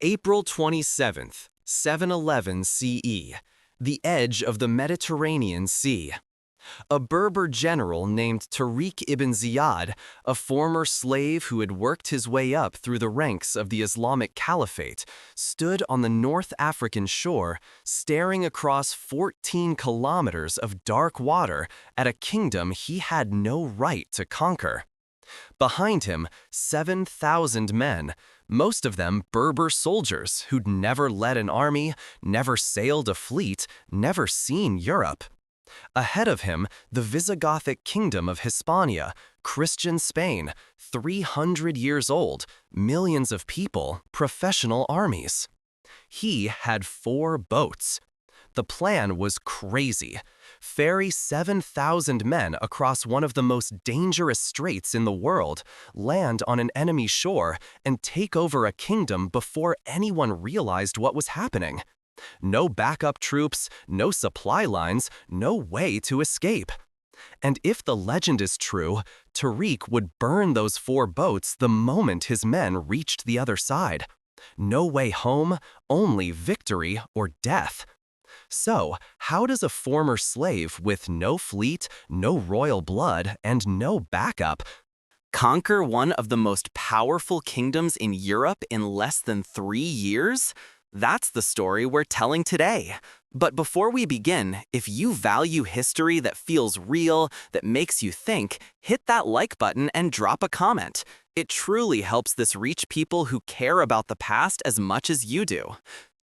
April 27, 711 CE, the edge of the Mediterranean Sea. A Berber general named Tariq ibn Ziyad, a former slave who had worked his way up through the ranks of the Islamic Caliphate, stood on the North African shore, staring across 14 kilometers of dark water at a kingdom he had no right to conquer. Behind him, 7,000 men, most of them Berber soldiers who'd never led an army, never sailed a fleet, never seen Europe. Ahead of him, the Visigothic Kingdom of Hispania, Christian Spain, 300 years old, millions of people, professional armies. He had 4 boats. The plan was crazy. Ferry 7,000 men across one of the most dangerous straits in the world, land on an enemy shore, and take over a kingdom before anyone realized what was happening. No backup troops, no supply lines, no way to escape. And if the legend is true, Tariq would burn those 4 boats the moment his men reached the other side. No way home, only victory or death. So, how does a former slave with no fleet, no royal blood, and no backup conquer one of the most powerful kingdoms in Europe in less than 3 years? That's the story we're telling today. But before we begin, if you value history that feels real, that makes you think, hit that like button and drop a comment. It truly helps this reach people who care about the past as much as you do.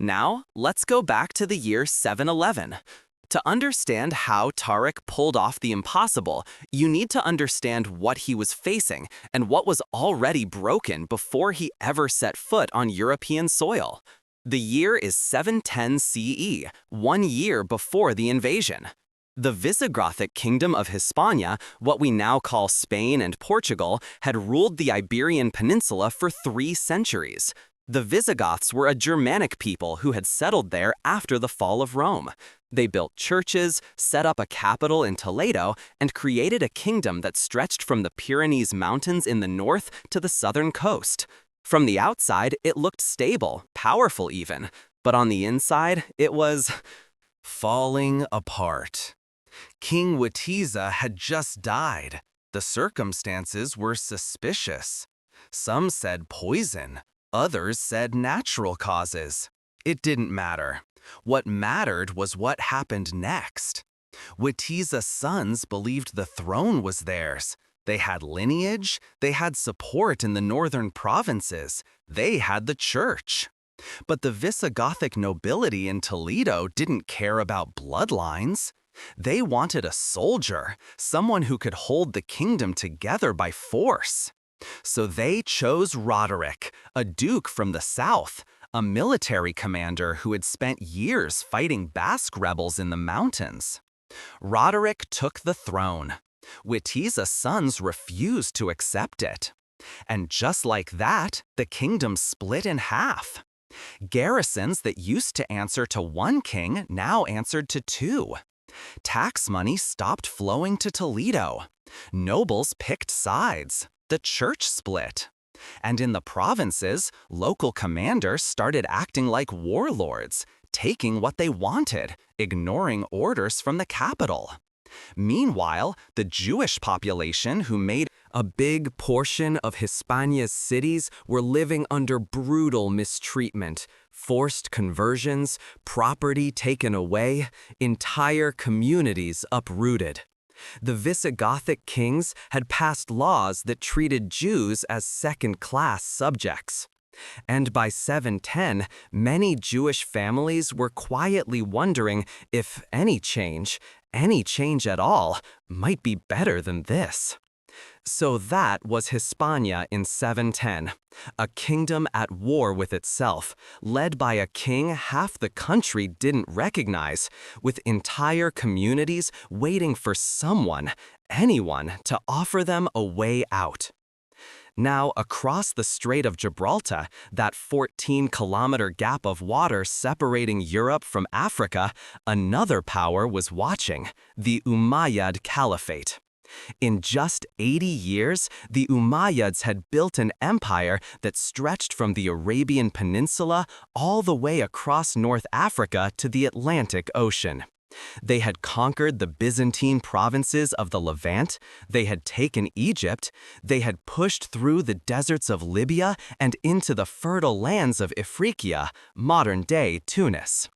Now, let's go back to the year 711. To understand how Tariq pulled off the impossible, you need to understand what he was facing and what was already broken before he ever set foot on European soil. The year is 710 CE, 1 year before the invasion. The Visigothic Kingdom of Hispania, what we now call Spain and Portugal, had ruled the Iberian Peninsula for 3 centuries. The Visigoths were a Germanic people who had settled there after the fall of Rome. They built churches, set up a capital in Toledo, and created a kingdom that stretched from the Pyrenees Mountains in the north to the southern coast. From the outside, it looked stable, powerful even, but on the inside, it was falling apart. King Witiza had just died. The circumstances were suspicious. Some said poison, others said natural causes. It didn't matter. What mattered was what happened next. Witiza's sons believed the throne was theirs. They had lineage, they had support in the northern provinces, they had the church. But the Visigothic nobility in Toledo didn't care about bloodlines. They wanted a soldier, someone who could hold the kingdom together by force. So they chose Roderic, a duke from the south, a military commander who had spent years fighting Basque rebels in the mountains. Roderic took the throne. Witiza's sons refused to accept it. And just like that, the kingdom split in half. Garrisons that used to answer to 1 king now answered to 2. Tax money stopped flowing to Toledo. Nobles picked sides. The church split. And in the provinces, local commanders started acting like warlords, taking what they wanted, ignoring orders from the capital. Meanwhile, the Jewish population, who made a big portion of Hispania's cities, were living under brutal mistreatment, forced conversions, property taken away, entire communities uprooted. The Visigothic kings had passed laws that treated Jews as second-class subjects. And by 710, many Jewish families were quietly wondering if any change at all, might be better than this. So that was Hispania in 710, a kingdom at war with itself, led by a king half the country didn't recognize, with entire communities waiting for someone, anyone, to offer them a way out. Now, across the Strait of Gibraltar, that 14-kilometer gap of water separating Europe from Africa, another power was watching, the Umayyad Caliphate. In just 80 years, the Umayyads had built an empire that stretched from the Arabian Peninsula all the way across North Africa to the Atlantic Ocean. They had conquered the Byzantine provinces of the Levant, they had taken Egypt, they had pushed through the deserts of Libya and into the fertile lands of Ifriqiya, modern-day Tunis,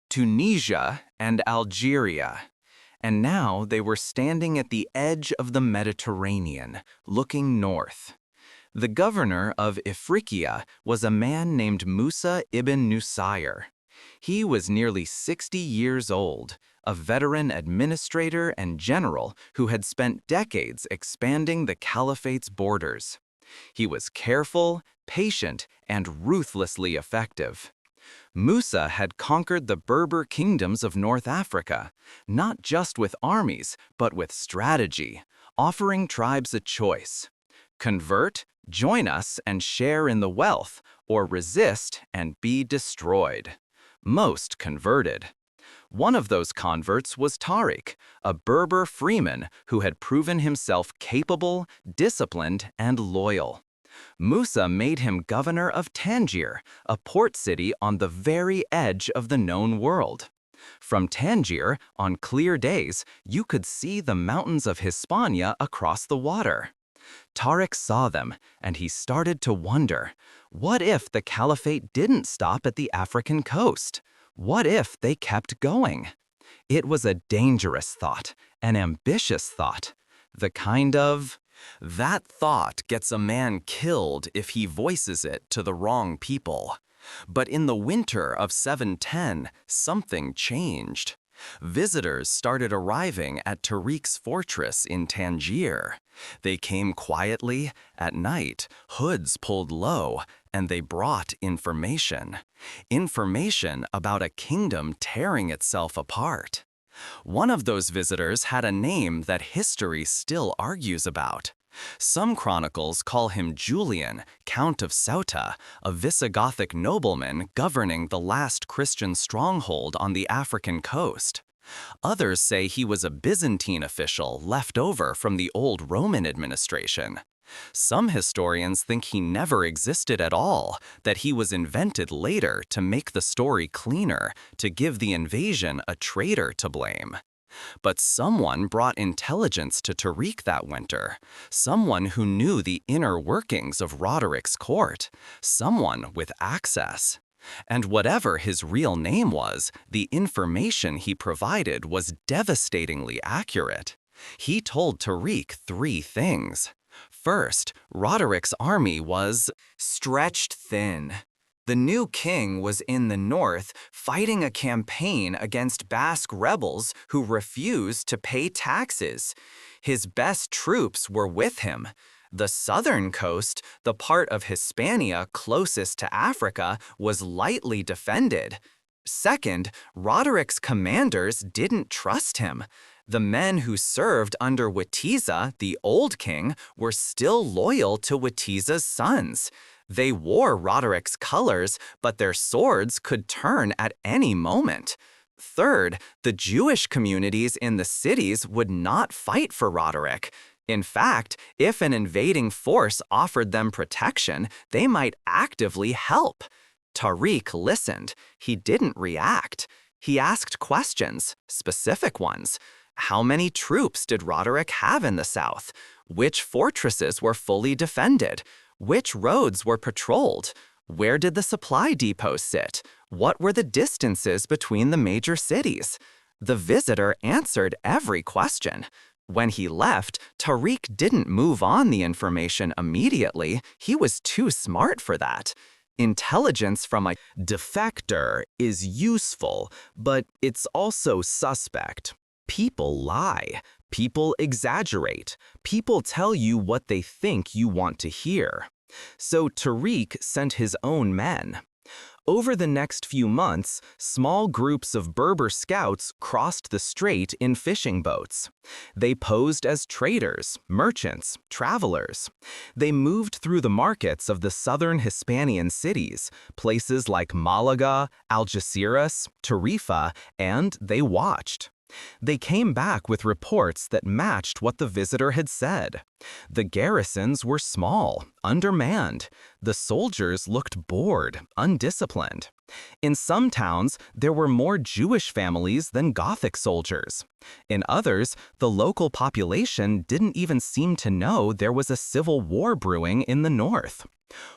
Tunisia, and Algeria. And now they were standing at the edge of the Mediterranean, looking north. The governor of Ifriqiya was a man named Musa ibn Nusayr. He was nearly 60 years old, a veteran administrator and general who had spent decades expanding the caliphate's borders. He was careful, patient, and ruthlessly effective. Musa had conquered the Berber kingdoms of North Africa, not just with armies, but with strategy, offering tribes a choice: convert, join us, and share in the wealth, or resist and be destroyed. Most converted. One of those converts was Tariq, a Berber freeman who had proven himself capable, disciplined, and loyal. Musa made him governor of Tangier, a port city on the very edge of the known world. From Tangier, on clear days, you could see the mountains of Hispania across the water. Tariq saw them, and he started to wonder, what if the caliphate didn't stop at the African coast? What if they kept going? It was a dangerous thought, an ambitious thought, the kind of... That thought gets a man killed if he voices it to the wrong people. But in the winter of 710, something changed. Visitors started arriving at Tariq's fortress in Tangier. They came quietly, at night, hoods pulled low, and they brought information. Information about a kingdom tearing itself apart. One of those visitors had a name that history still argues about. Some chronicles call him Julian, Count of Ceuta, a Visigothic nobleman governing the last Christian stronghold on the African coast. Others say he was a Byzantine official left over from the old Roman administration. Some historians think he never existed at all, that he was invented later to make the story cleaner, to give the invasion a traitor to blame. But someone brought intelligence to Tariq that winter, someone who knew the inner workings of Roderic's court, someone with access. And whatever his real name was, the information he provided was devastatingly accurate. He told Tariq 3 things. First, Roderic's army was stretched thin. The new king was in the north fighting a campaign against Basque rebels who refused to pay taxes. His best troops were with him. The southern coast, the part of Hispania closest to Africa, was lightly defended. Second, Roderic's commanders didn't trust him. The men who served under Witiza, the old king, were still loyal to Witiza's sons. They wore Roderic's colors, but their swords could turn at any moment. Third, the Jewish communities in the cities would not fight for Roderic. In fact, if an invading force offered them protection, they might actively help. Tariq listened. He didn't react. He asked questions, specific ones. How many troops did Roderic have in the south? Which fortresses were fully defended? Which roads were patrolled? Where did the supply depots sit? What were the distances between the major cities? The visitor answered every question. When he left, Tariq didn't move on the information immediately. He was too smart for that. Intelligence from a defector is useful, but it's also suspect. People lie. People exaggerate. People tell you what they think you want to hear. So Tariq sent his own men. Over the next few months, small groups of Berber scouts crossed the strait in fishing boats. They posed as traders, merchants, travelers. They moved through the markets of the southern Hispanian cities, places like Malaga, Algeciras, Tarifa, and they watched. They came back with reports that matched what the visitor had said. The garrisons were small, undermanned. The soldiers looked bored, undisciplined. In some towns, there were more Jewish families than Gothic soldiers. In others, the local population didn't even seem to know there was a civil war brewing in the north.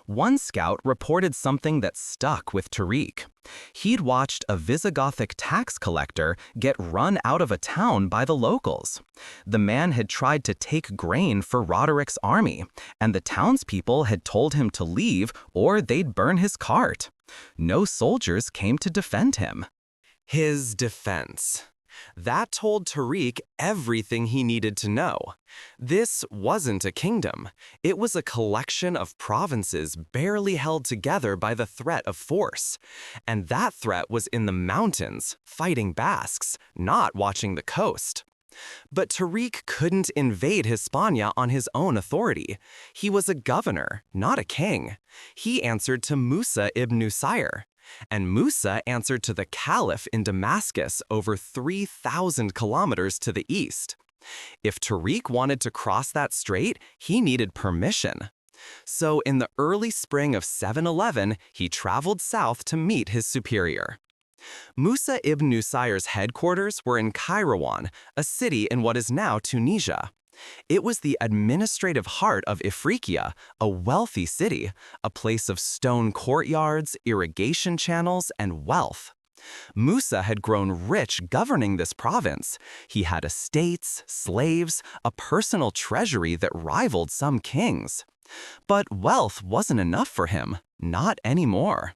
One scout reported something that stuck with Tariq. He'd watched a Visigothic tax collector get run out of a town by the locals. The man had tried to take grain for Roderic's army, and the townspeople had told him to leave or they'd burn his cart. No soldiers came to defend him. His defense. That told Tariq everything he needed to know. This wasn't a kingdom. It was a collection of provinces barely held together by the threat of force. And that threat was in the mountains, fighting Basques, not watching the coast. But Tariq couldn't invade Hispania on his own authority. He was a governor, not a king. He answered to Musa ibn Nusayr. And Musa answered to the Caliph in Damascus over 3,000 kilometers to the east. If Tariq wanted to cross that strait, he needed permission. So in the early spring of 711, he traveled south to meet his superior. Musa ibn Nusayr's headquarters were in Kairouan, a city in what is now Tunisia. It was the administrative heart of Ifriqiya, a wealthy city, a place of stone courtyards, irrigation channels, and wealth. Musa had grown rich governing this province. He had estates, slaves, a personal treasury that rivaled some kings. But wealth wasn't enough for him, not anymore.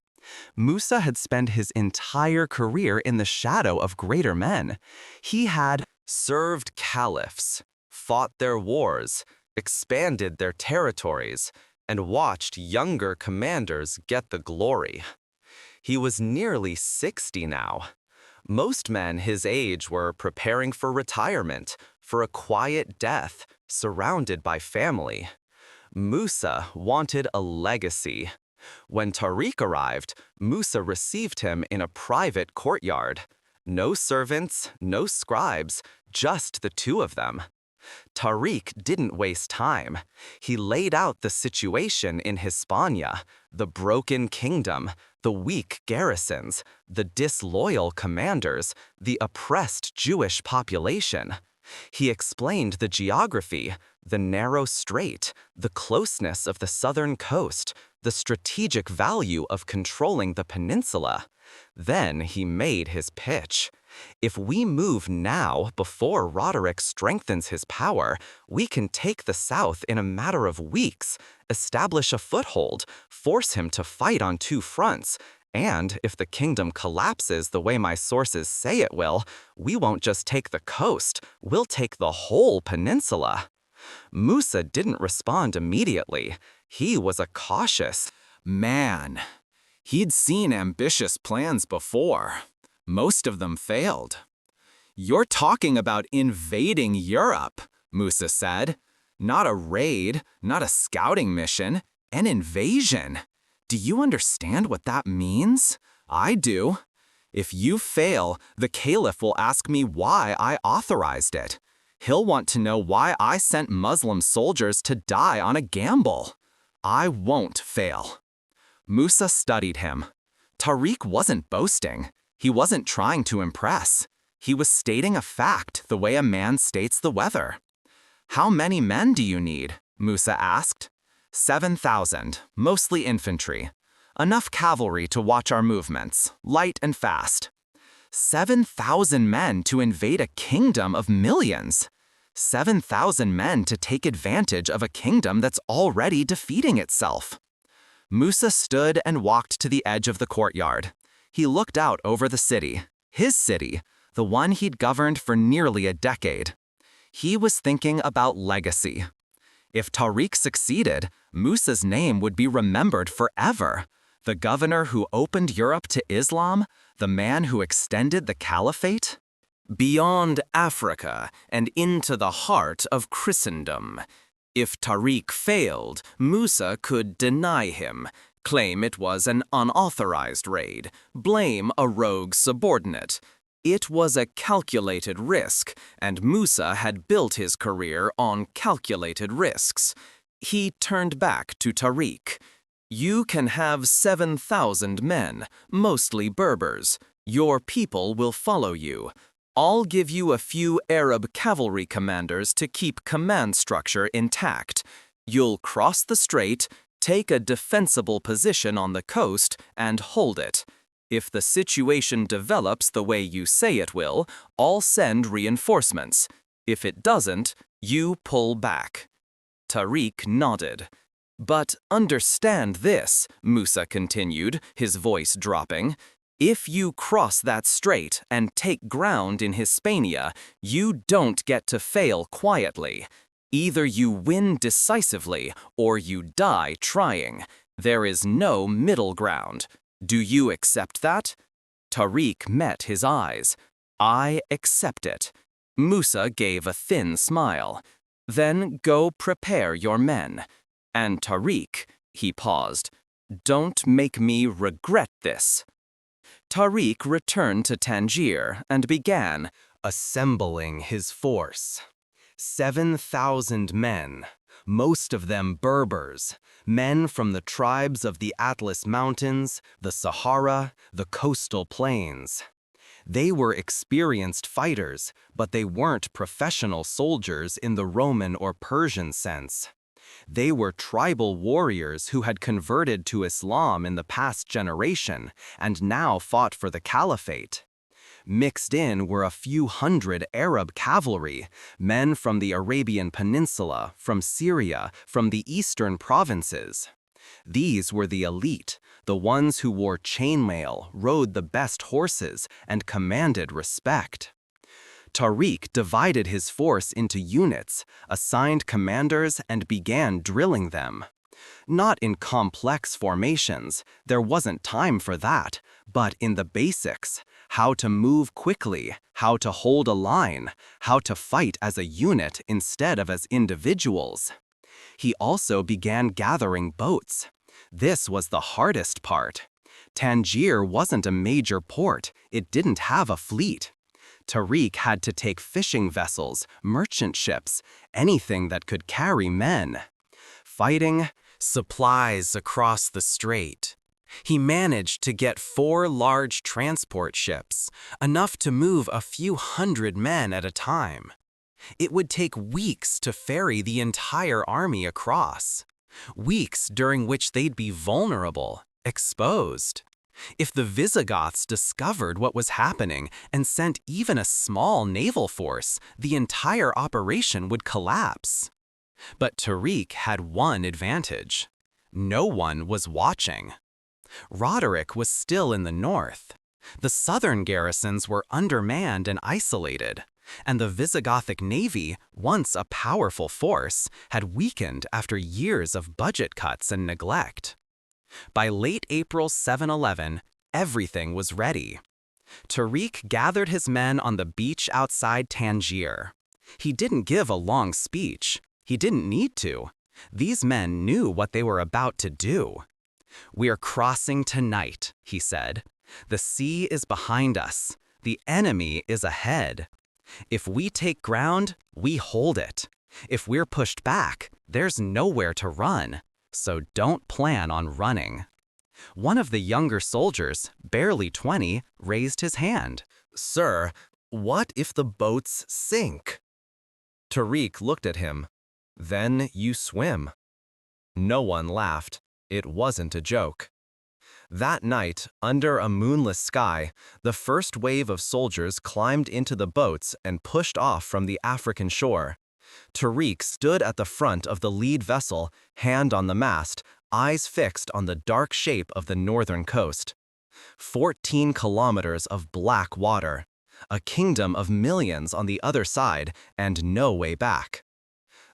Musa had spent his entire career in the shadow of greater men. He had served caliphs, fought their wars, expanded their territories, and watched younger commanders get the glory. He was nearly 60 now. Most men his age were preparing for retirement, for a quiet death, surrounded by family. Musa wanted a legacy. When Tariq arrived, Musa received him in a private courtyard. No servants, no scribes, just the two of them. Tariq didn't waste time. He laid out the situation in Hispania, the broken kingdom, the weak garrisons, the disloyal commanders, the oppressed Jewish population. He explained the geography, the narrow strait, the closeness of the southern coast, the strategic value of controlling the peninsula. Then he made his pitch. If we move now, before Roderic strengthens his power, we can take the south in a matter of weeks, establish a foothold, force him to fight on two fronts, and if the kingdom collapses the way my sources say it will, we won't just take the coast, we'll take the whole peninsula. Musa didn't respond immediately. He was a cautious man. He'd seen ambitious plans before. Most of them failed. "You're talking about invading Europe," Musa said. "Not a raid, not a scouting mission, an invasion. Do you understand what that means? I do. If you fail, the Caliph will ask me why I authorized it. He'll want to know why I sent Muslim soldiers to die on a gamble. I won't fail." Musa studied him. Tariq wasn't boasting. He wasn't trying to impress. He was stating a fact the way a man states the weather. "How many men do you need?" Musa asked. 7,000, mostly infantry. Enough cavalry to watch our movements, light and fast. 7,000 men to invade a kingdom of millions. 7,000 men to take advantage of a kingdom that's already defeating itself. Musa stood and walked to the edge of the courtyard. He looked out over the city, his city, the one he'd governed for nearly a decade. He was thinking about legacy. If Tariq succeeded, Musa's name would be remembered forever. The governor who opened Europe to Islam, the man who extended the caliphate. Beyond Africa and into the heart of Christendom. If Tariq failed, Musa could deny him, claim it was an unauthorized raid, blame a rogue subordinate. It was a calculated risk, and Musa had built his career on calculated risks. He turned back to Tariq. You can have 7,000 men, mostly Berbers. Your people will follow you. I'll give you a few Arab cavalry commanders to keep command structure intact. You'll cross the strait, take a defensible position on the coast, and hold it. If the situation develops the way you say it will, I'll send reinforcements. If it doesn't, you pull back. Tariq nodded. But understand this, Musa continued, his voice dropping. If you cross that strait and take ground in Hispania, you don't get to fail quietly. Either you win decisively or you die trying. There is no middle ground. Do you accept that? Tariq met his eyes. I accept it. Musa gave a thin smile. Then go prepare your men. And Tariq, he paused, don't make me regret this. Tariq returned to Tangier and began assembling his force. 7,000 men, most of them Berbers, men from the tribes of the Atlas Mountains, the Sahara, the coastal plains. They were experienced fighters, but they weren't professional soldiers in the Roman or Persian sense. They were tribal warriors who had converted to Islam in the past generation and now fought for the caliphate. Mixed in were a few hundred Arab cavalry, men from the Arabian Peninsula, from Syria, from the eastern provinces. These were the elite, the ones who wore chainmail, rode the best horses, and commanded respect. Tariq divided his force into units, assigned commanders, and began drilling them. Not in complex formations, there wasn't time for that, but in the basics: how to move quickly, how to hold a line, how to fight as a unit instead of as individuals. He also began gathering boats. This was the hardest part. Tangier wasn't a major port, it didn't have a fleet. Tariq had to take fishing vessels, merchant ships, anything that could carry men. Fighting supplies across the strait. He managed to get 4 large transport ships, enough to move a few hundred men at a time. It would take weeks to ferry the entire army across. Weeks during which they'd be vulnerable, exposed. If the Visigoths discovered what was happening and sent even a small naval force, the entire operation would collapse. But Tariq had one advantage. No one was watching. Roderic was still in the north. The southern garrisons were undermanned and isolated, and the Visigothic navy, once a powerful force, had weakened after years of budget cuts and neglect. By late April 711, everything was ready. Tariq gathered his men on the beach outside Tangier. He didn't give a long speech. He didn't need to. These men knew what they were about to do. "We're crossing tonight," he said. "The sea is behind us. The enemy is ahead. If we take ground, we hold it. If we're pushed back, there's nowhere to run. So don't plan on running." One of the younger soldiers, barely 20, raised his hand. "Sir, what if the boats sink?" Tariq looked at him. "Then you swim." No one laughed. It wasn't a joke. That night, under a moonless sky, the first wave of soldiers climbed into the boats and pushed off from the African shore. Tariq stood at the front of the lead vessel, hand on the mast, eyes fixed on the dark shape of the northern coast. 14 kilometers of black water, a kingdom of millions on the other side, and no way back.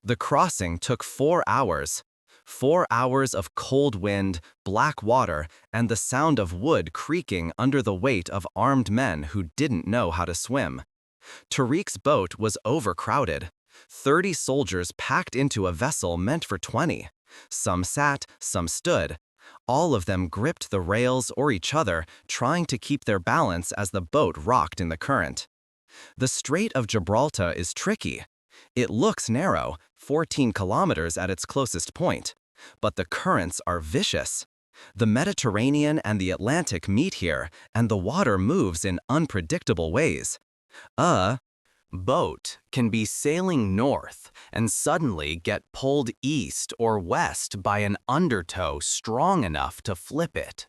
The crossing took 4 hours. 4 hours of cold wind, black water, and the sound of wood creaking under the weight of armed men who didn't know how to swim. Tariq's boat was overcrowded. 30 soldiers packed into a vessel meant for 20. Some sat, some stood. All of them gripped the rails or each other, trying to keep their balance as the boat rocked in the current. The Strait of Gibraltar is tricky. It looks narrow, 14 kilometers at its closest point, but the currents are vicious. The Mediterranean and the Atlantic meet here, and the water moves in unpredictable ways. A boat can be sailing north and suddenly get pulled east or west by an undertow strong enough to flip it.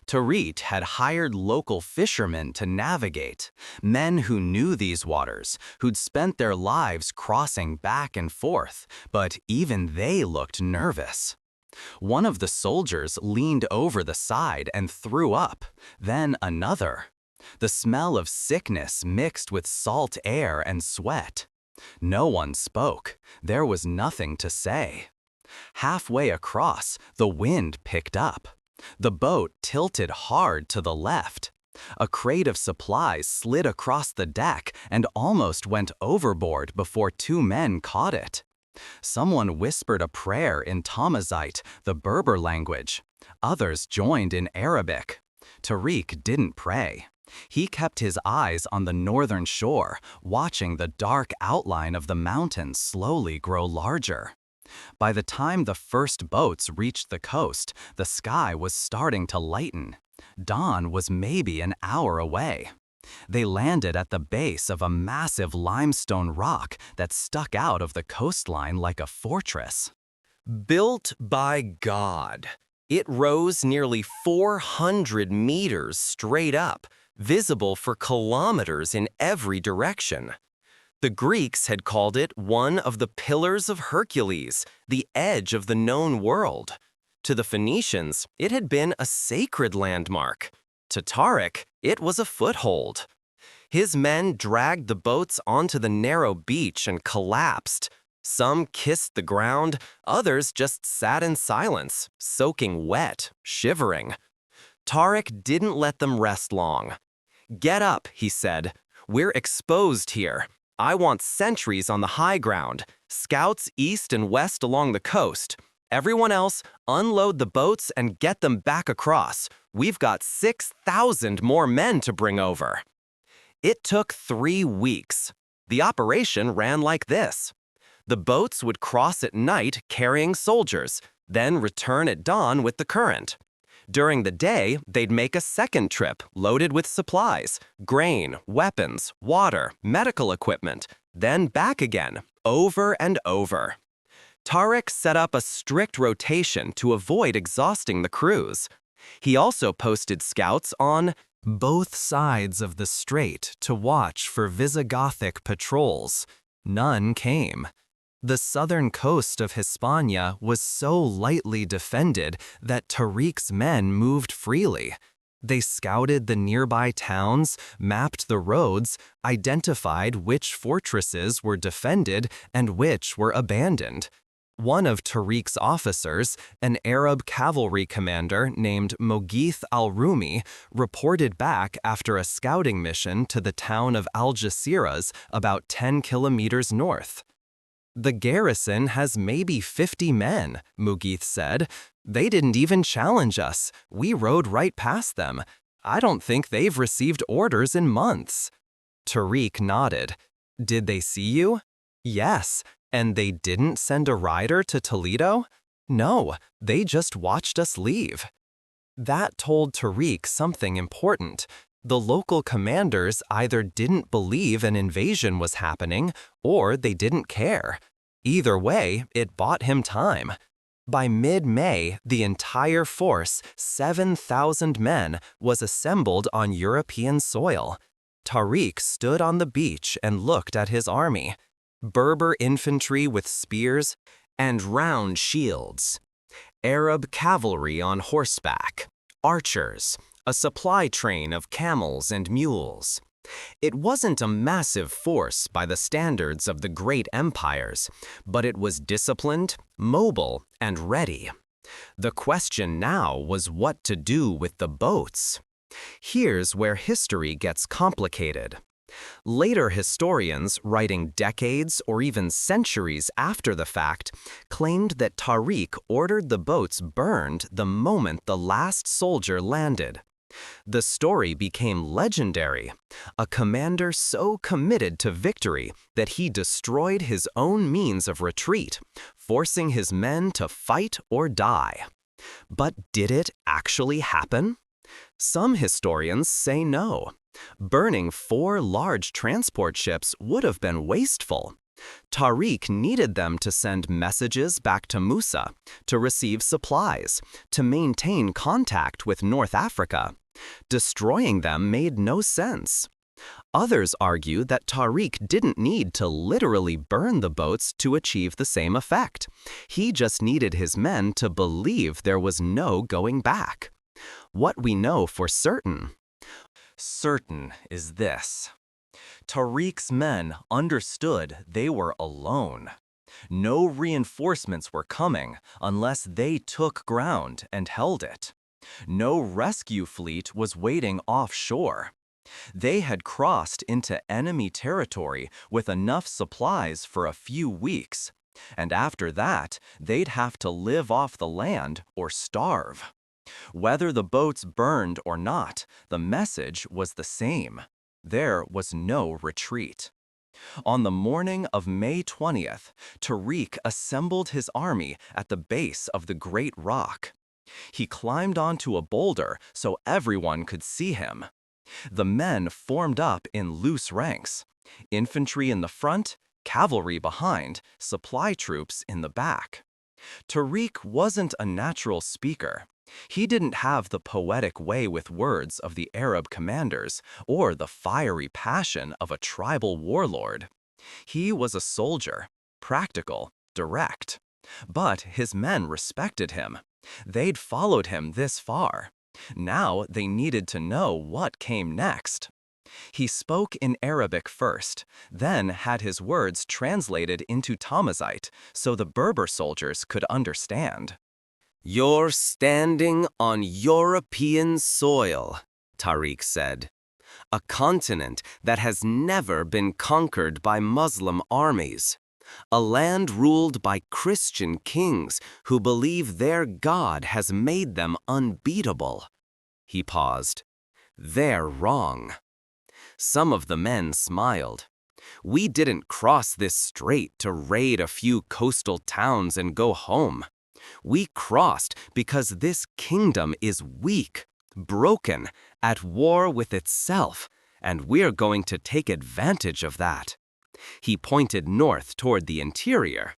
Tariq had hired local fishermen to navigate, men who knew these waters, who'd spent their lives crossing back and forth, but even they looked nervous. One of the soldiers leaned over the side and threw up, then another. The smell of sickness mixed with salt air and sweat. No one spoke. There was nothing to say. Halfway across, the wind picked up. The boat tilted hard to the left. A crate of supplies slid across the deck and almost went overboard before two men caught it. Someone whispered a prayer in Tamazight, the Berber language. Others joined in Arabic. Tariq didn't pray. He kept his eyes on the northern shore, watching the dark outline of the mountains slowly grow larger. By the time the first boats reached the coast, the sky was starting to lighten. Dawn was maybe an hour away. They landed at the base of a massive limestone rock that stuck out of the coastline like a fortress. Built by God, it rose nearly 400 meters straight up, visible for kilometers in every direction. The Greeks had called it one of the pillars of Hercules, the edge of the known world. To the Phoenicians, it had been a sacred landmark. To Tariq, it was a foothold. His men dragged the boats onto the narrow beach and collapsed. Some kissed the ground, others just sat in silence, soaking wet, shivering. Tariq didn't let them rest long. "Get up," he said. "We're exposed here. I want sentries on the high ground, scouts east and west along the coast. Everyone else, unload the boats and get them back across. We've got 6,000 more men to bring over." It took 3 weeks. The operation ran like this. The boats would cross at night carrying soldiers, then return at dawn with the current. During the day, they'd make a second trip loaded with supplies, grain, weapons, water, medical equipment, then back again, over and over. Tariq set up a strict rotation to avoid exhausting the crews. He also posted scouts on both sides of the strait to watch for Visigothic patrols. None came. The southern coast of Hispania was so lightly defended that Tariq's men moved freely. They scouted the nearby towns, mapped the roads, identified which fortresses were defended and which were abandoned. One of Tariq's officers, an Arab cavalry commander named Moghith al-Rumi, reported back after a scouting mission to the town of Algeciras about 10 kilometers north. "The garrison has maybe 50 men," Moghith said. "They didn't even challenge us. We rode right past them. I don't think they've received orders in months." Tariq nodded. "Did they see you?" "Yes. And they didn't send a rider to Toledo?" "No, they just watched us leave." That told Tariq something important. The local commanders either didn't believe an invasion was happening, or they didn't care. Either way, it bought him time. By mid-May, the entire force, 7,000 men, was assembled on European soil. Tariq stood on the beach and looked at his army. Berber infantry with spears and round shields. Arab cavalry on horseback. Archers. A supply train of camels and mules. It wasn't a massive force by the standards of the great empires, but it was disciplined, mobile, and ready. The question now was what to do with the boats. Here's where history gets complicated. Later historians, writing decades or even centuries after the fact, claimed that Tariq ordered the boats burned the moment the last soldier landed. The story became legendary, a commander so committed to victory that he destroyed his own means of retreat, forcing his men to fight or die. But did it actually happen? Some historians say no. Burning 4 large transport ships would have been wasteful. Tariq needed them to send messages back to Musa, to receive supplies, to maintain contact with North Africa. Destroying them made no sense. Others argue that Tariq didn't need to literally burn the boats to achieve the same effect. He just needed his men to believe there was no going back. What we know for certain is this. Tariq's men understood they were alone. No reinforcements were coming unless they took ground and held it. No rescue fleet was waiting offshore. They had crossed into enemy territory with enough supplies for a few weeks, and after that, they'd have to live off the land or starve. Whether the boats burned or not, the message was the same. There was no retreat. On the morning of May 20th, Tariq assembled his army at the base of the Great Rock. He climbed onto a boulder so everyone could see him. The men formed up in loose ranks, infantry in the front, cavalry behind, supply troops in the back. Tariq wasn't a natural speaker. He didn't have the poetic way with words of the Arab commanders or the fiery passion of a tribal warlord. He was a soldier, practical, direct. But his men respected him. They'd followed him this far. Now they needed to know what came next. He spoke in Arabic first, then had his words translated into Tamazight so the Berber soldiers could understand. "You're standing on European soil," Tariq said. "A continent that has never been conquered by Muslim armies. A land ruled by Christian kings who believe their God has made them unbeatable." He paused. "They're wrong." Some of the men smiled. "We didn't cross this strait to raid a few coastal towns and go home. We crossed because this kingdom is weak, broken, at war with itself, and we're going to take advantage of that." He pointed north toward the interior.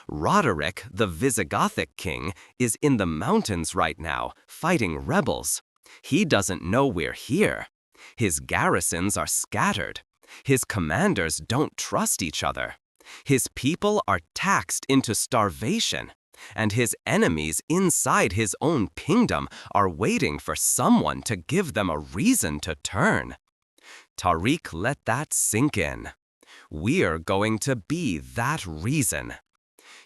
"Roderic, the Visigothic king, is in the mountains right now, fighting rebels. He doesn't know we're here. His garrisons are scattered. His commanders don't trust each other. His people are taxed into starvation. And his enemies inside his own kingdom are waiting for someone to give them a reason to turn." Tariq let that sink in. "We're going to be that reason."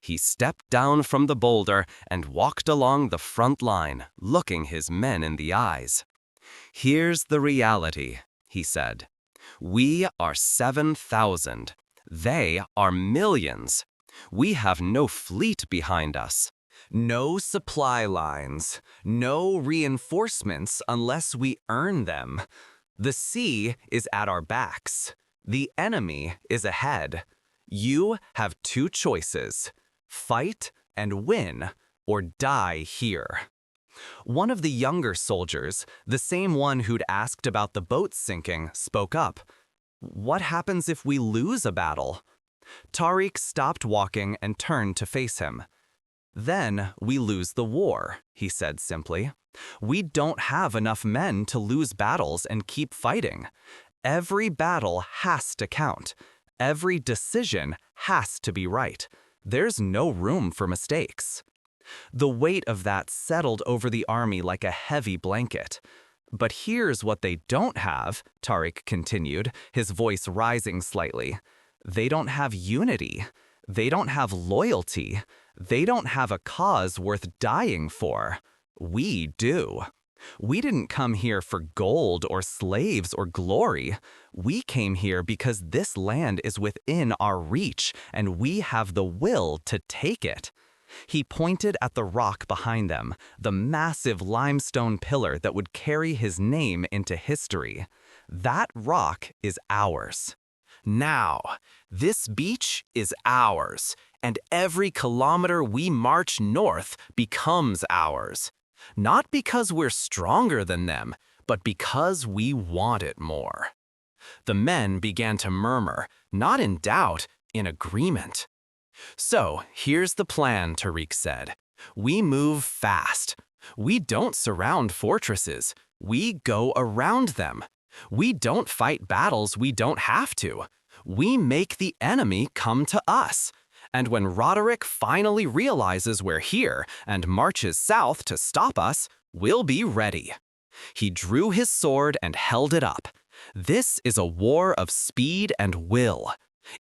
He stepped down from the boulder and walked along the front line, looking his men in the eyes. "Here's the reality," he said. "We are 7,000. They are millions. We have no fleet behind us, no supply lines, no reinforcements unless we earn them. The sea is at our backs. The enemy is ahead. You have 2 choices: fight and win, or die here." One of the younger soldiers, the same one who'd asked about the boat sinking, spoke up. "What happens if we lose a battle?" Tariq stopped walking and turned to face him. "Then we lose the war," he said simply. "We don't have enough men to lose battles and keep fighting. Every battle has to count. Every decision has to be right. There's no room for mistakes." The weight of that settled over the army like a heavy blanket. "But here's what they don't have," Tariq continued, his voice rising slightly. "They don't have unity. They don't have loyalty. They don't have a cause worth dying for. We do. We didn't come here for gold or slaves or glory. We came here because this land is within our reach, and we have the will to take it. He pointed at the rock behind them, the massive limestone pillar that would carry his name into history. That rock is ours. Now, this beach is ours, and every kilometer we march north becomes ours. Not because we're stronger than them, but because we want it more. The men began to murmur, not in doubt, in agreement. So, here's the plan, Tariq said. We move fast. We don't surround fortresses. We go around them. We don't fight battles we don't have to. We make the enemy come to us. And when Roderic finally realizes we're here and marches south to stop us, we'll be ready. He drew his sword and held it up. This is a war of speed and will.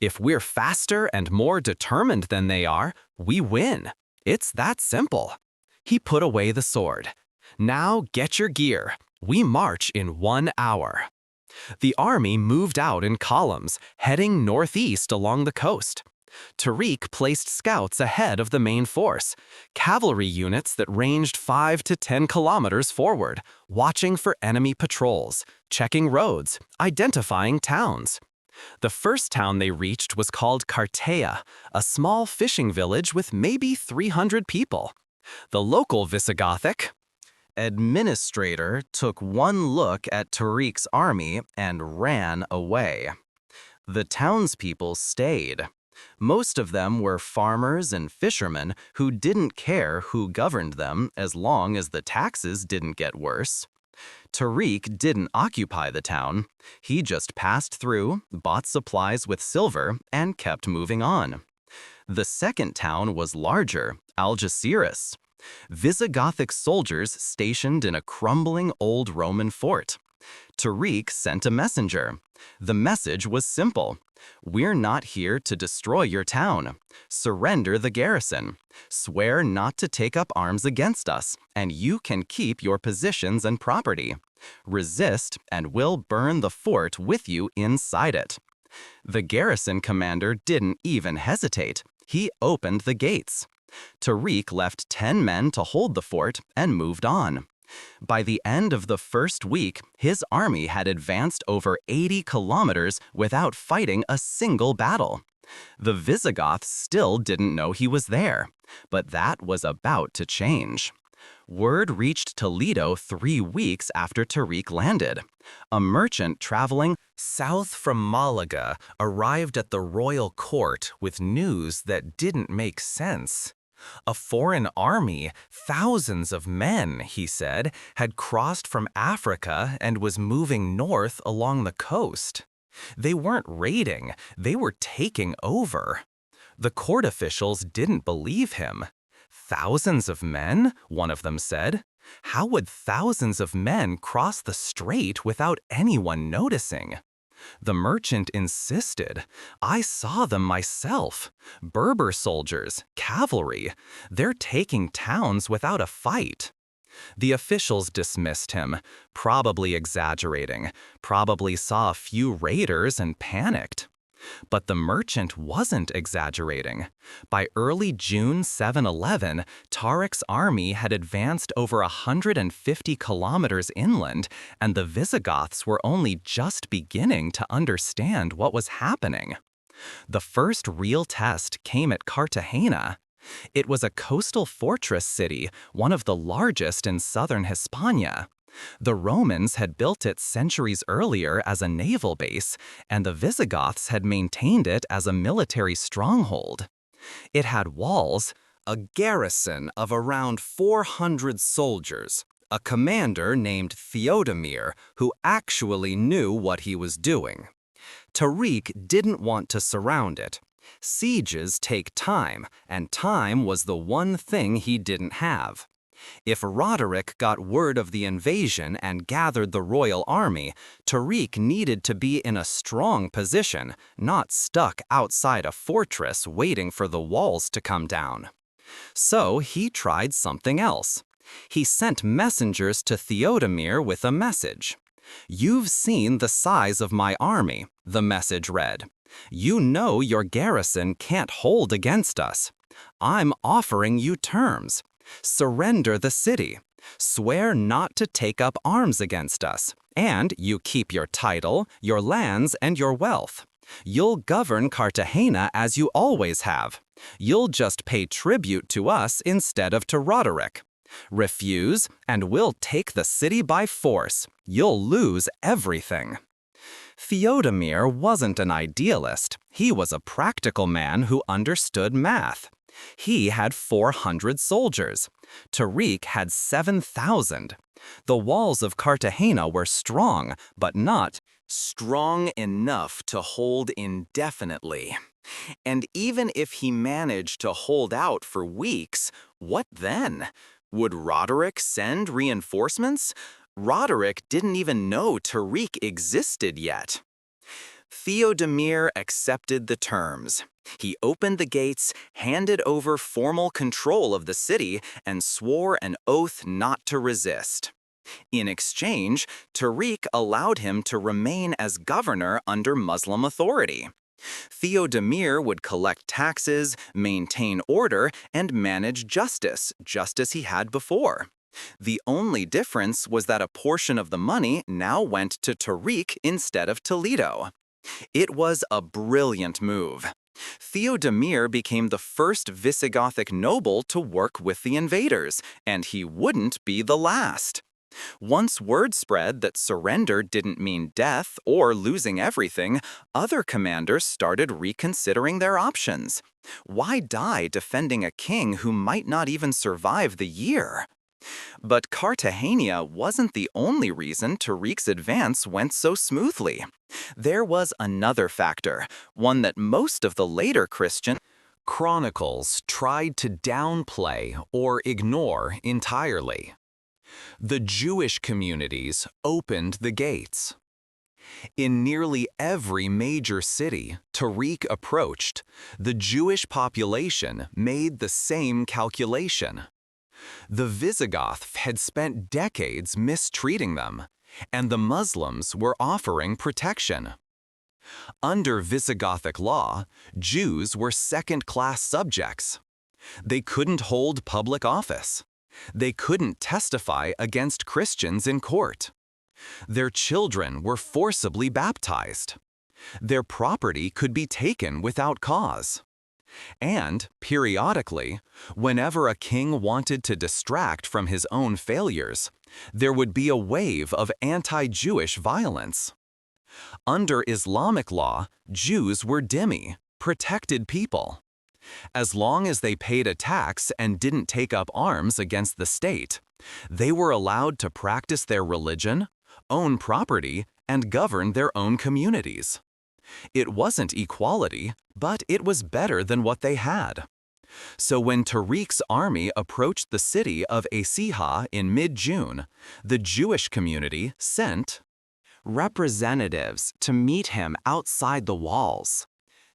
If we're faster and more determined than they are, we win. It's that simple. He put away the sword. Now get your gear. We march in 1 hour. The army moved out in columns, heading northeast along the coast. Tariq placed scouts ahead of the main force, cavalry units that ranged 5 to 10 kilometers forward, watching for enemy patrols, checking roads, identifying towns. The first town they reached was called Cartea, a small fishing village with maybe 300 people. The local Visigothic administrator took one look at Tariq's army and ran away. The townspeople stayed. Most of them were farmers and fishermen who didn't care who governed them as long as the taxes didn't get worse. Tariq didn't occupy the town. He just passed through, bought supplies with silver, and kept moving on. The second town was larger, Algeciras. Visigothic soldiers stationed in a crumbling old Roman fort. Tariq sent a messenger. The message was simple. We're not here to destroy your town. Surrender the garrison. Swear not to take up arms against us, and you can keep your positions and property. Resist, and we'll burn the fort with you inside it. The garrison commander didn't even hesitate. He opened the gates. Tariq left 10 men to hold the fort and moved on. By the end of the first week, his army had advanced over 80 kilometers without fighting a single battle. The Visigoths still didn't know he was there, but that was about to change. Word reached Toledo 3 weeks after Tariq landed. A merchant traveling south from Malaga arrived at the royal court with news that didn't make sense. A foreign army, thousands of men, he said, had crossed from Africa and was moving north along the coast. They weren't raiding, they were taking over. The court officials didn't believe him. Thousands of men, one of them said. How would thousands of men cross the strait without anyone noticing? The merchant insisted. I saw them myself. Berber soldiers, cavalry. They're taking towns without a fight. The officials dismissed him, probably exaggerating, probably saw a few raiders and panicked. But the merchant wasn't exaggerating. By early June 711, Tariq's army had advanced over 150 kilometers inland, and the Visigoths were only just beginning to understand what was happening. The first real test came at Cartagena. It was a coastal fortress city, one of the largest in southern Hispania. The Romans had built it centuries earlier as a naval base, and the Visigoths had maintained it as a military stronghold. It had walls, a garrison of around 400 soldiers, a commander named Theodemir who actually knew what he was doing. Tariq didn't want to surround it. Sieges take time, and time was the one thing he didn't have. If Roderic got word of the invasion and gathered the royal army, Tariq needed to be in a strong position, not stuck outside a fortress waiting for the walls to come down. So he tried something else. He sent messengers to Theodemir with a message. "You've seen the size of my army," the message read. "You know your garrison can't hold against us. I'm offering you terms. Surrender the city. Swear not to take up arms against us, and you keep your title, your lands, and your wealth. You'll govern Cartagena as you always have. You'll just pay tribute to us instead of to Roderic. Refuse, and we'll take the city by force. You'll lose everything." Theodemir wasn't an idealist. He was a practical man who understood math. He had 400 soldiers. Tariq had 7,000. The walls of Cartagena were strong, but not strong enough to hold indefinitely. And even if he managed to hold out for weeks, what then? Would Roderic send reinforcements? Roderic didn't even know Tariq existed yet. Theodemir accepted the terms. He opened the gates, handed over formal control of the city, and swore an oath not to resist. In exchange, Tariq allowed him to remain as governor under Muslim authority. Theodemir would collect taxes, maintain order, and manage justice, just as he had before. The only difference was that a portion of the money now went to Tariq instead of Toledo. It was a brilliant move. Theodemir became the first Visigothic noble to work with the invaders, and he wouldn't be the last. Once word spread that surrender didn't mean death or losing everything, other commanders started reconsidering their options. Why die defending a king who might not even survive the year? But Cartagena wasn't the only reason Tariq's advance went so smoothly. There was another factor, one that most of the later Christian chronicles tried to downplay or ignore entirely. The Jewish communities opened the gates. In nearly every major city Tariq approached, the Jewish population made the same calculation. The Visigoths had spent decades mistreating them, and the Muslims were offering protection. Under Visigothic law, Jews were second-class subjects. They couldn't hold public office. They couldn't testify against Christians in court. Their children were forcibly baptized. Their property could be taken without cause. And, periodically, whenever a king wanted to distract from his own failures, there would be a wave of anti-Jewish violence. Under Islamic law, Jews were dhimmi, protected people. As long as they paid a tax and didn't take up arms against the state, they were allowed to practice their religion, own property, and govern their own communities. It wasn't equality, but it was better than what they had. So when Tariq's army approached the city of Écija in mid-June, the Jewish community sent representatives to meet him outside the walls.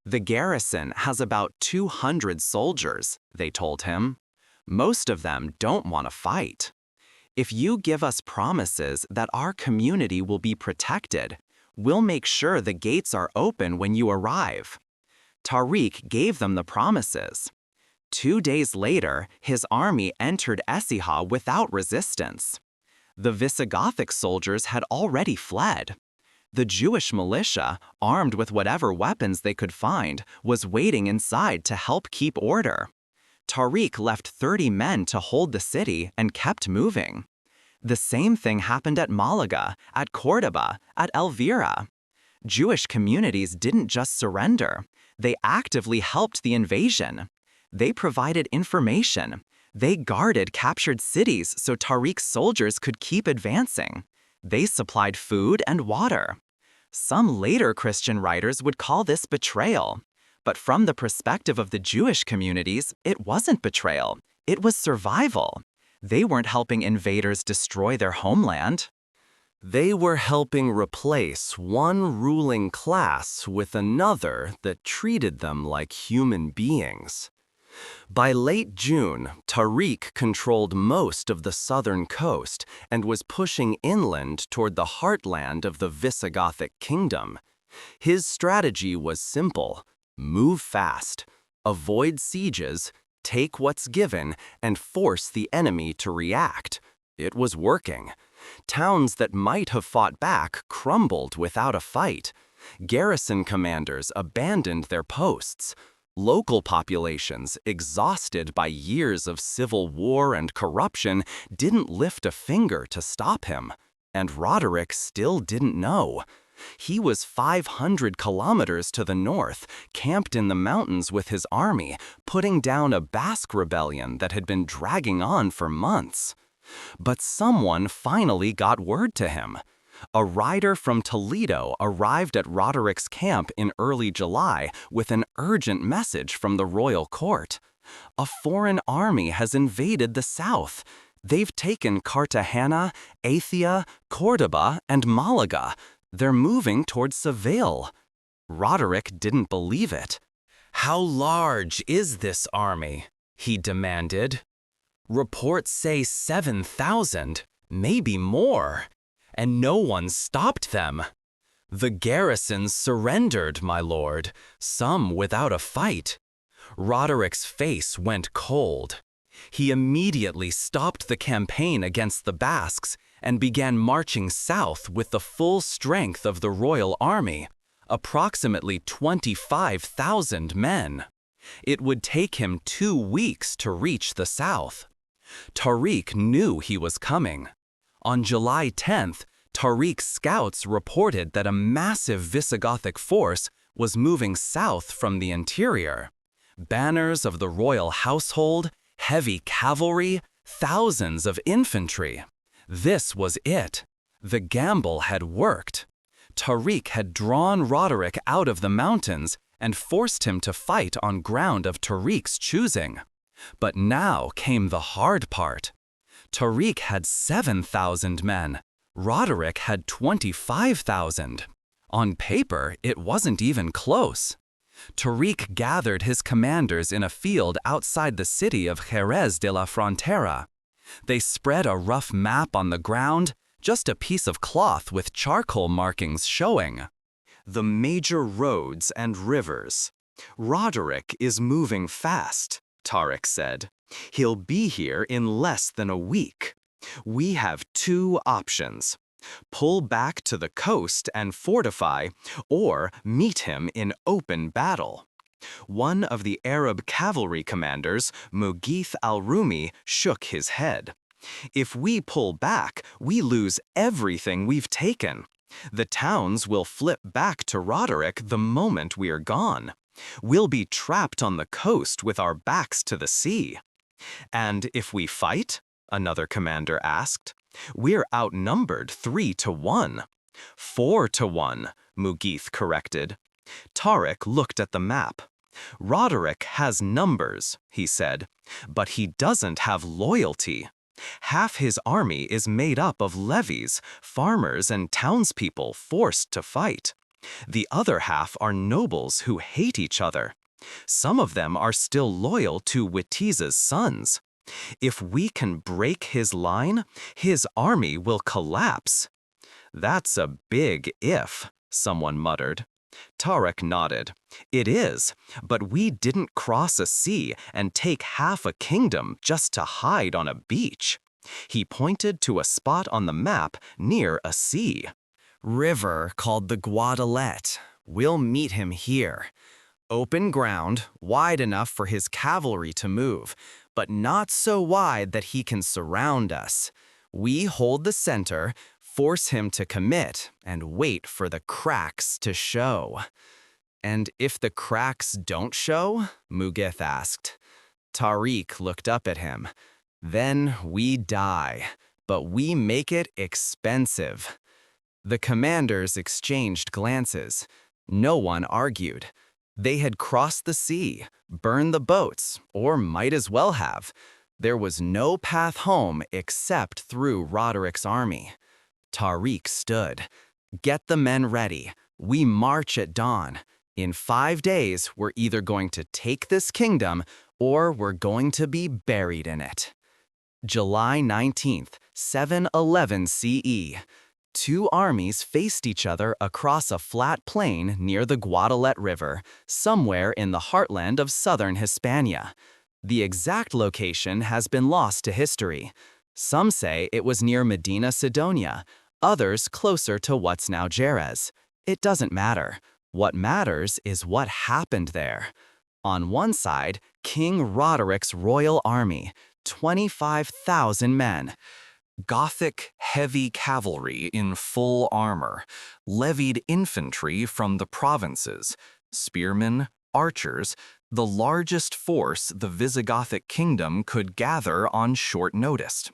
"The garrison has about 200 soldiers," they told him. "Most of them don't want to fight. If you give us promises that our community will be protected, we'll make sure the gates are open when you arrive." Tariq gave them the promises. 2 days later, his army entered Écija without resistance. The Visigothic soldiers had already fled. The Jewish militia, armed with whatever weapons they could find, was waiting inside to help keep order. Tariq left 30 men to hold the city and kept moving. The same thing happened at Malaga, at Córdoba, at Elvira. Jewish communities didn't just surrender. They actively helped the invasion. They provided information. They guarded captured cities so Tariq's soldiers could keep advancing. They supplied food and water. Some later Christian writers would call this betrayal. But from the perspective of the Jewish communities, it wasn't betrayal. It was survival. They weren't helping invaders destroy their homeland. They were helping replace one ruling class with another that treated them like human beings. By late June, Tariq controlled most of the southern coast and was pushing inland toward the heartland of the Visigothic Kingdom. His strategy was simple: move fast, avoid sieges, take what's given, and force the enemy to react. It was working. Towns that might have fought back crumbled without a fight. Garrison commanders abandoned their posts. Local populations, exhausted by years of civil war and corruption, didn't lift a finger to stop him. And Roderic still didn't know. He was 500 kilometers to the north, camped in the mountains with his army, putting down a Basque rebellion that had been dragging on for months. But someone finally got word to him. A rider from Toledo arrived at Roderic's camp in early July with an urgent message from the royal court. A foreign army has invaded the south. They've taken Cartagena, Athia, Córdoba, and Malaga. They're moving toward Seville. Roderic didn't believe it. "How large is this army?" he demanded. "Reports say 7,000, maybe more. And no one stopped them. The garrisons surrendered, my lord, some without a fight." Roderic's face went cold. He immediately stopped the campaign against the Basques and began marching south with the full strength of the royal army, approximately 25,000 men. It would take him 2 weeks to reach the south. Tariq knew he was coming. On July 10th, Tariq's scouts reported that a massive Visigothic force was moving south from the interior. Banners of the royal household, heavy cavalry, thousands of infantry. This was it. The gamble had worked. Tariq had drawn Roderic out of the mountains and forced him to fight on ground of Tariq's choosing. But now came the hard part. Tariq had 7,000 men. Roderic had 25,000. On paper, it wasn't even close. Tariq gathered his commanders in a field outside the city of Jerez de la Frontera. They spread a rough map on the ground, just a piece of cloth with charcoal markings showing. "The major roads and rivers. Roderic is moving fast," Tariq said. "He'll be here in less than a week. We have 2 options. Pull back to the coast and fortify, or meet him in open battle." One of the Arab cavalry commanders, Mughith al-Rumi, shook his head. "If we pull back, we lose everything we've taken. The towns will flip back to Roderic the moment we're gone. We'll be trapped on the coast with our backs to the sea." "And if we fight?" another commander asked. "We're outnumbered 3-1. 4-1, Mughith corrected. Tariq looked at the map. "Roderic has numbers," he said, "but he doesn't have loyalty. Half his army is made up of levies, farmers, and townspeople forced to fight. The other half are nobles who hate each other. Some of them are still loyal to Witiza's sons. If we can break his line, his army will collapse." "That's a big if," someone muttered. Tariq nodded. "It is, but we didn't cross a sea and take half a kingdom just to hide on a beach." He pointed to a spot on the map near a sea. "River called the Guadalete. We'll meet him here. Open ground, wide enough for his cavalry to move, but not so wide that he can surround us. We hold the center, force him to commit, and wait for the cracks to show." "And if the cracks don't show?" Mughith asked. Tariq looked up at him. "Then we die, but we make it expensive." The commanders exchanged glances. No one argued. They had crossed the sea, burned the boats, or might as well have. There was no path home except through Roderic's army. Tariq stood. "Get the men ready. We march at dawn. In 5 days, we're either going to take this kingdom or we're going to be buried in it. July 19th, 711 CE. Two armies faced each other across a flat plain near the Guadalete River, somewhere in the heartland of southern Hispania. The exact location has been lost to history. Some say it was near Medina Sidonia, others closer to what's now Jerez. It doesn't matter. What matters is what happened there. On one side, King Roderic's royal army, 25,000 men. Gothic heavy cavalry in full armor, levied infantry from the provinces, spearmen, archers, the largest force the Visigothic Kingdom could gather on short notice.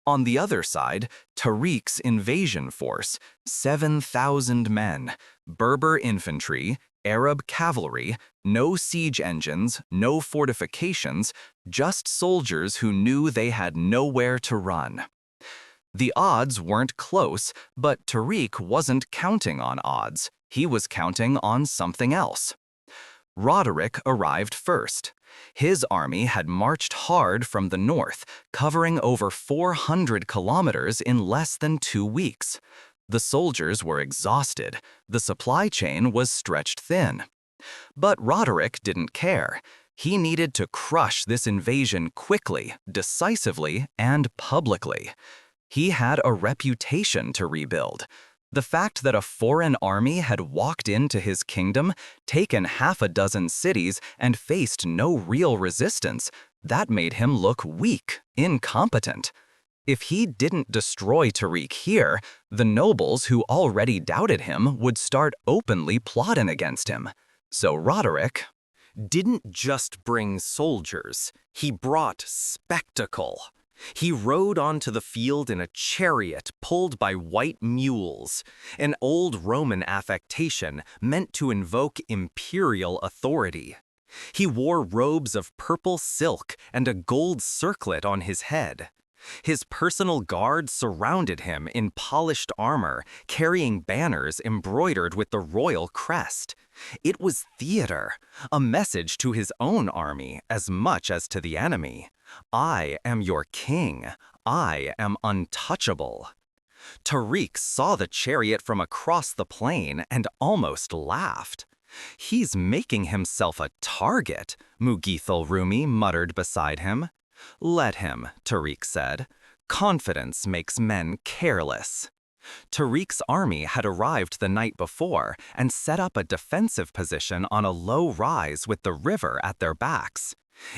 On the other side, Tariq's invasion force, 7,000 men, Berber infantry, Arab cavalry, no siege engines, no fortifications, just soldiers who knew they had nowhere to run. The odds weren't close, but Tariq wasn't counting on odds. He was counting on something else. Roderic arrived first. His army had marched hard from the north, covering over 400 kilometers in less than 2 weeks. The soldiers were exhausted. The supply chain was stretched thin. But Roderic didn't care. He needed to crush this invasion quickly, decisively, and publicly. He had a reputation to rebuild. The fact that a foreign army had walked into his kingdom, taken half a dozen cities, and faced no real resistance, that made him look weak, incompetent. If he didn't destroy Tariq here, the nobles who already doubted him would start openly plotting against him. So Roderic didn't just bring soldiers, he brought spectacle. He rode onto the field in a chariot pulled by white mules, an old Roman affectation meant to invoke imperial authority. He wore robes of purple silk and a gold circlet on his head. His personal guard surrounded him in polished armor, carrying banners embroidered with the royal crest. It was theater, a message to his own army as much as to the enemy. I am your king. I am untouchable. Tariq saw the chariot from across the plain and almost laughed. He's making himself a target, Mughithul Rumi muttered beside him. Let him, Tariq said. Confidence makes men careless. Tariq's army had arrived the night before and set up a defensive position on a low rise with the river at their backs.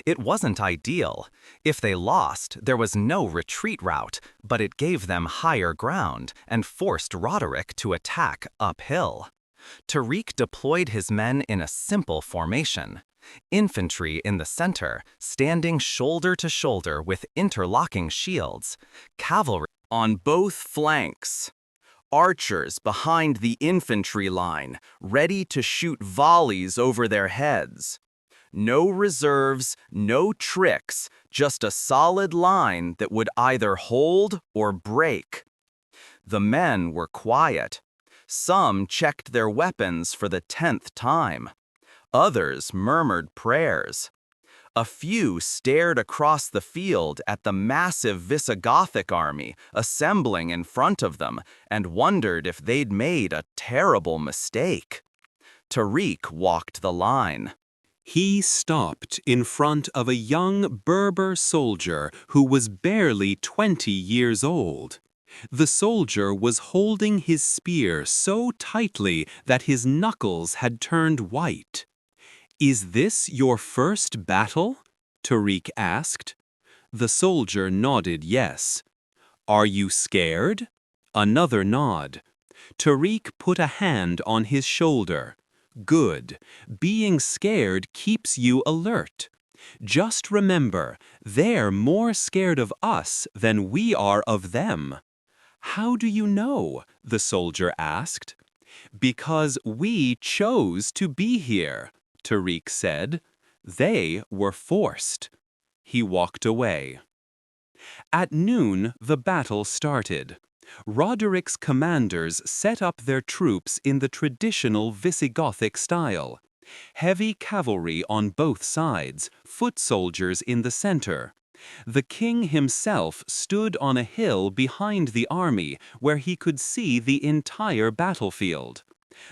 It wasn't ideal. If they lost, there was no retreat route, but it gave them higher ground and forced Roderic to attack uphill. Tariq deployed his men in a simple formation. Infantry in the center, standing shoulder to shoulder with interlocking shields. Cavalry on both flanks. Archers behind the infantry line, ready to shoot volleys over their heads. No reserves, no tricks, just a solid line that would either hold or break. The men were quiet. Some checked their weapons for the 10th time. Others murmured prayers. A few stared across the field at the massive Visigothic army assembling in front of them and wondered if they'd made a terrible mistake. Tariq walked the line. He stopped in front of a young Berber soldier who was barely 20 years old. The soldier was holding his spear so tightly that his knuckles had turned white. "Is this your first battle?" Tariq asked. The soldier nodded yes. "Are you scared?" Another nod. Tariq put a hand on his shoulder. "Good. Being scared keeps you alert. Just remember, they're more scared of us than we are of them." "How do you know?" the soldier asked. "Because we chose to be here," Tariq said. "They were forced." He walked away. At noon, the battle started. Roderic's commanders set up their troops in the traditional Visigothic style. Heavy cavalry on both sides, foot soldiers in the center. The king himself stood on a hill behind the army where he could see the entire battlefield.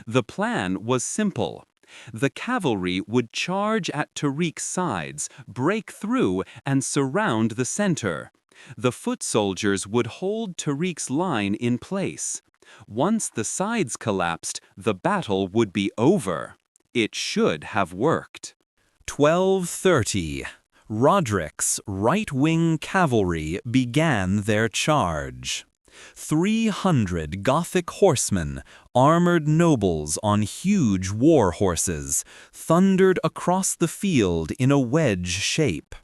The plan was simple. The cavalry would charge at Tariq's sides, break through, and surround the center. The foot soldiers would hold Tariq's line in place. Once the sides collapsed, the battle would be over. It should have worked. 1230. Roderic's right-wing cavalry began their charge. 300 Gothic horsemen, armored nobles on huge war horses, thundered across the field in a wedge shape.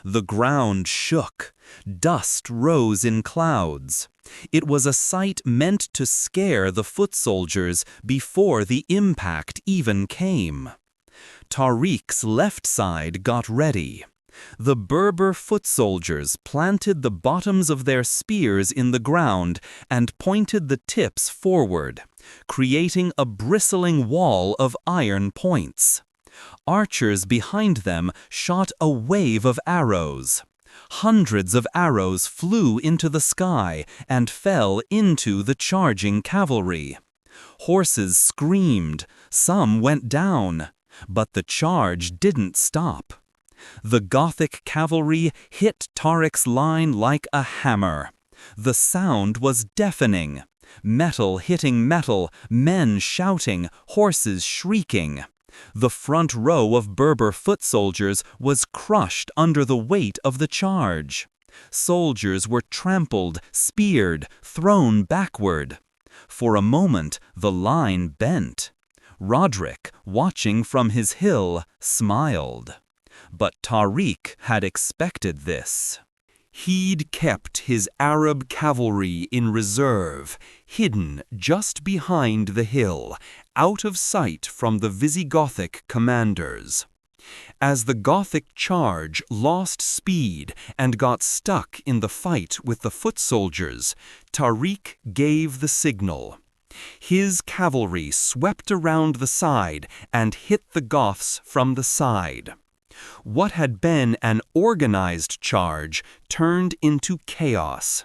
The ground shook. Dust rose in clouds. It was a sight meant to scare the foot soldiers before the impact even came. Tariq's left side got ready. The Berber foot soldiers planted the bottoms of their spears in the ground and pointed the tips forward, creating a bristling wall of iron points. Archers behind them shot a wave of arrows. Hundreds of arrows flew into the sky and fell into the charging cavalry. Horses screamed, some went down, but the charge didn't stop. The Gothic cavalry hit Tariq's line like a hammer. The sound was deafening. Metal hitting metal, men shouting, horses shrieking. The front row of Berber foot soldiers was crushed under the weight of the charge. Soldiers were trampled, speared, thrown backward. For a moment, the line bent. Roderic, watching from his hill, smiled. But Tariq had expected this. He'd kept his Arab cavalry in reserve, hidden just behind the hill, out of sight from the Visigothic commanders. As the Gothic charge lost speed and got stuck in the fight with the foot soldiers, Tariq gave the signal. His cavalry swept around the side and hit the Goths from the side. What had been an organized charge turned into chaos.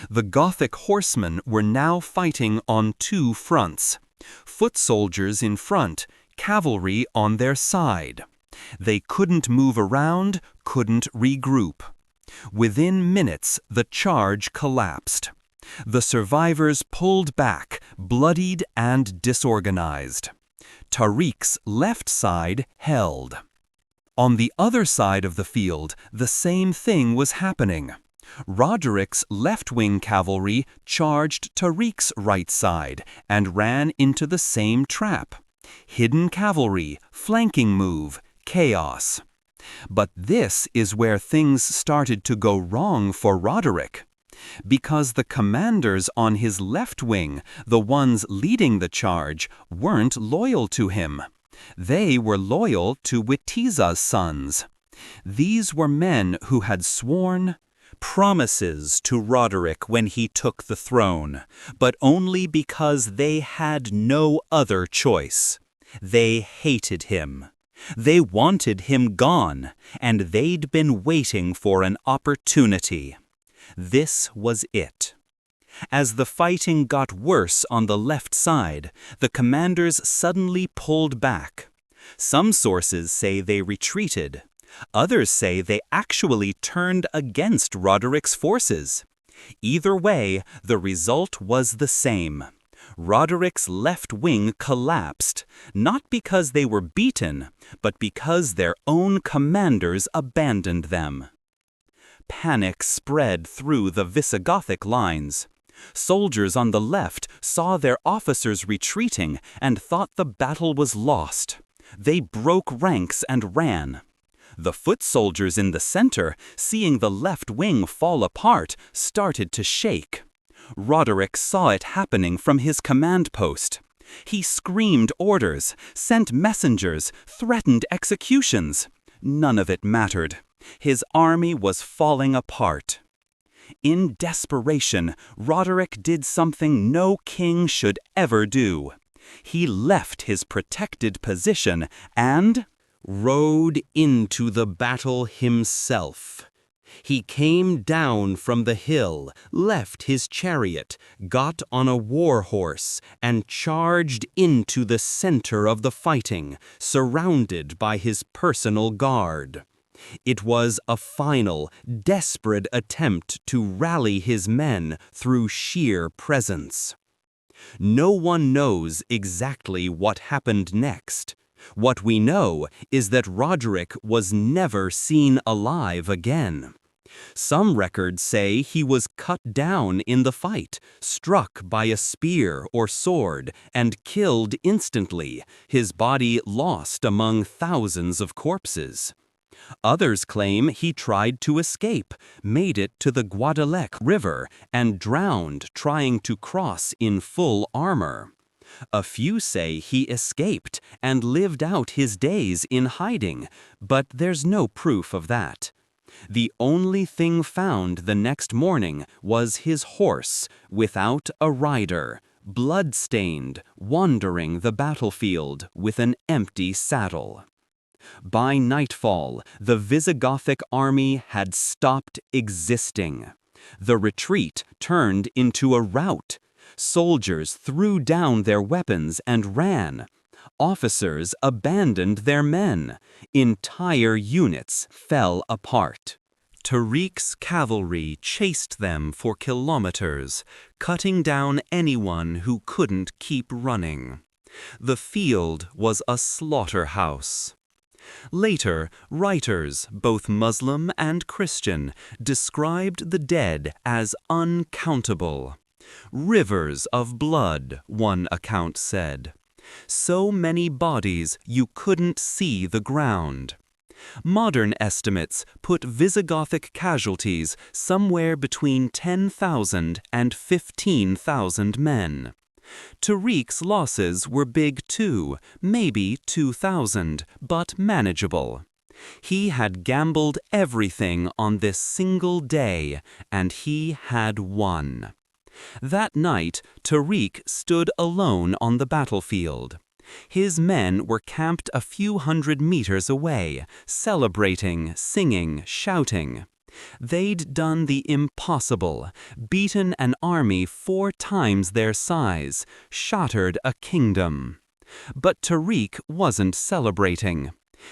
The Gothic horsemen were now fighting on two fronts. Foot soldiers in front, cavalry on their side. They couldn't move around, couldn't regroup. Within minutes, the charge collapsed. The survivors pulled back, bloodied and disorganized. Tariq's left side held. On the other side of the field, the same thing was happening. Roderic's left-wing cavalry charged Tariq's right side and ran into the same trap. Hidden cavalry, flanking move, chaos. But this is where things started to go wrong for Roderic. Because the commanders on his left wing, the ones leading the charge, weren't loyal to him. They were loyal to Witiza's sons. These were men who had sworn promises to Roderic when he took the throne, but only because they had no other choice. They hated him. They wanted him gone, and they'd been waiting for an opportunity. This was it. As the fighting got worse on the left side, the commanders suddenly pulled back. Some sources say they retreated. Others say they actually turned against Roderic's forces. Either way, the result was the same. Roderic's left wing collapsed, not because they were beaten, but because their own commanders abandoned them. Panic spread through the Visigothic lines. Soldiers on the left saw their officers retreating and thought the battle was lost. They broke ranks and ran. The foot soldiers in the center, seeing the left wing fall apart, started to shake. Roderic saw it happening from his command post. He screamed orders, sent messengers, threatened executions. None of it mattered. His army was falling apart. In desperation, Roderic did something no king should ever do. He left his protected position and rode into the battle himself. He came down from the hill, left his chariot, got on a war horse, and charged into the center of the fighting, surrounded by his personal guard. It was a final, desperate attempt to rally his men through sheer presence. No one knows exactly what happened next. What we know is that Roderic was never seen alive again. Some records say he was cut down in the fight, struck by a spear or sword, and killed instantly, his body lost among thousands of corpses. Others claim he tried to escape, made it to the Guadalete River, and drowned trying to cross in full armor. A few say he escaped and lived out his days in hiding, but there's no proof of that. The only thing found the next morning was his horse, without a rider, blood-stained, wandering the battlefield with an empty saddle. By nightfall, the Visigothic army had stopped existing. The retreat turned into a rout. Soldiers threw down their weapons and ran. Officers abandoned their men. Entire units fell apart. Tariq's cavalry chased them for kilometers, cutting down anyone who couldn't keep running. The field was a slaughterhouse. Later, writers, both Muslim and Christian, described the dead as uncountable. Rivers of blood, one account said. So many bodies you couldn't see the ground. Modern estimates put Visigothic casualties somewhere between 10,000 and 15,000 men. Tariq's losses were big too, maybe 2,000, but manageable. He had gambled everything on this single day, and he had won. That night, Tariq stood alone on the battlefield. His men were camped a few hundred meters away, celebrating, singing, shouting. They'd done the impossible, beaten an army 4 times their size, shattered a kingdom. But Tariq wasn't celebrating.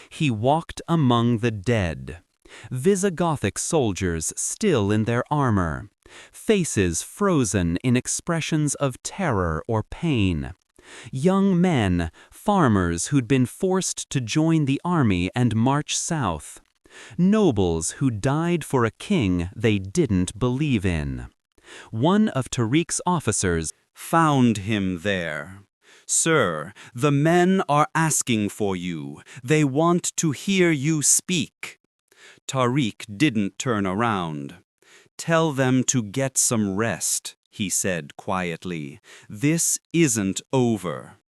He walked among the dead. Visigothic soldiers still in their armor, faces frozen in expressions of terror or pain. Young men, farmers who'd been forced to join the army and march south. Nobles who died for a king they didn't believe in. One of Tariq's officers found him there. "Sir, the men are asking for you. They want to hear you speak." Tariq didn't turn around. "Tell them to get some rest," he said quietly. "This isn't over."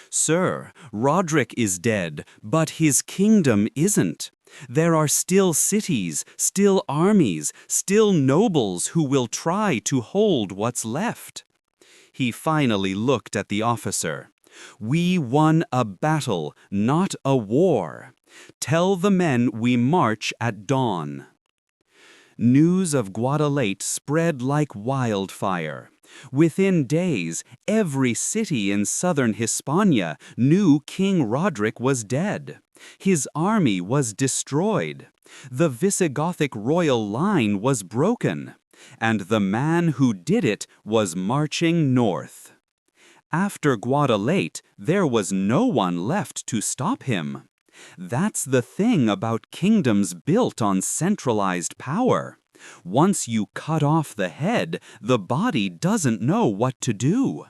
"Sir, Roderic is dead, but his kingdom isn't. There are still cities, still armies, still nobles who will try to hold what's left." He finally looked at the officer. "We won a battle, not a war. Tell the men we march at dawn." News of Guadalete spread like wildfire. Within days, every city in southern Hispania knew King Roderic was dead. His army was destroyed. The Visigothic royal line was broken. And the man who did it was marching north. After Guadalete, there was no one left to stop him. That's the thing about kingdoms built on centralized power. Once you cut off the head, the body doesn't know what to do.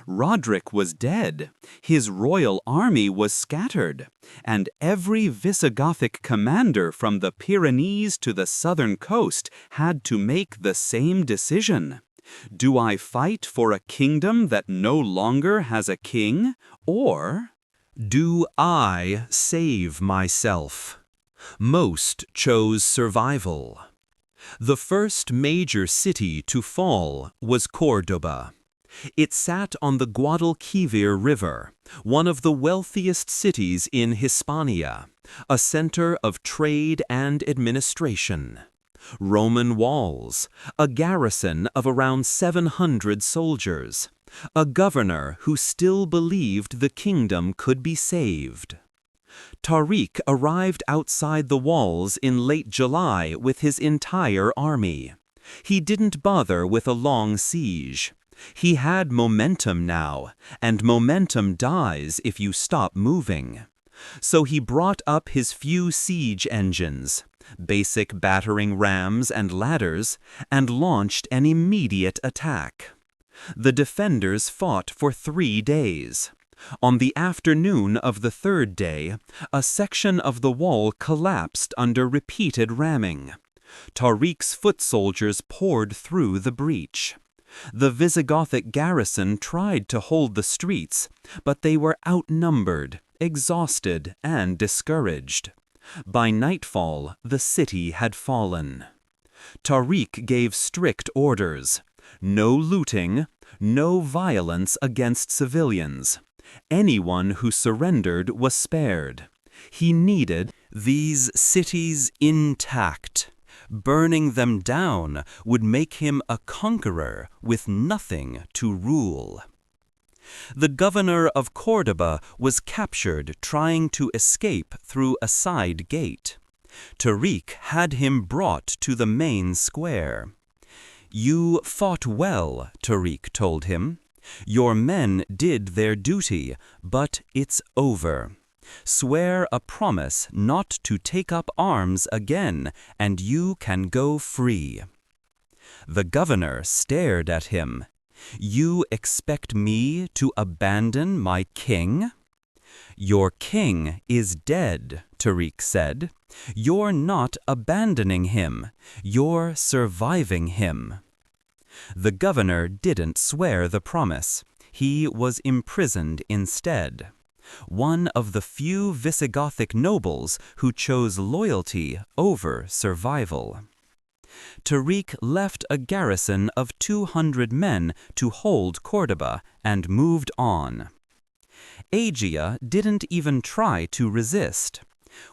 Roderic was dead, his royal army was scattered, and every Visigothic commander from the Pyrenees to the southern coast had to make the same decision. Do I fight for a kingdom that no longer has a king, or do I save myself? Most chose survival. The first major city to fall was Córdoba. It sat on the Guadalquivir River, one of the wealthiest cities in Hispania, a center of trade and administration. Roman walls, a garrison of around 700 soldiers, a governor who still believed the kingdom could be saved. Tariq arrived outside the walls in late July with his entire army. He didn't bother with a long siege. He had momentum now, and momentum dies if you stop moving. So he brought up his few siege engines, basic battering rams and ladders, and launched an immediate attack. The defenders fought for 3 days. On the afternoon of the 3rd day, a section of the wall collapsed under repeated ramming. Tariq's foot soldiers poured through the breach. The Visigothic garrison tried to hold the streets, but they were outnumbered, exhausted, and discouraged. By nightfall, the city had fallen. Tariq gave strict orders: no looting, no violence against civilians. Anyone who surrendered was spared. He needed these cities intact. Burning them down would make him a conqueror with nothing to rule. The governor of Córdoba was captured trying to escape through a side gate. Tariq had him brought to the main square. "You fought well," Tariq told him. "Your men did their duty, but it's over. Swear a promise not to take up arms again, and you can go free." The governor stared at him. "You expect me to abandon my king?" "Your king is dead," Tariq said. "You're not abandoning him. You're surviving him." The governor didn't swear the promise. He was imprisoned instead. One of the few Visigothic nobles who chose loyalty over survival. Tariq left a garrison of 200 men to hold Córdoba and moved on. Agia didn't even try to resist.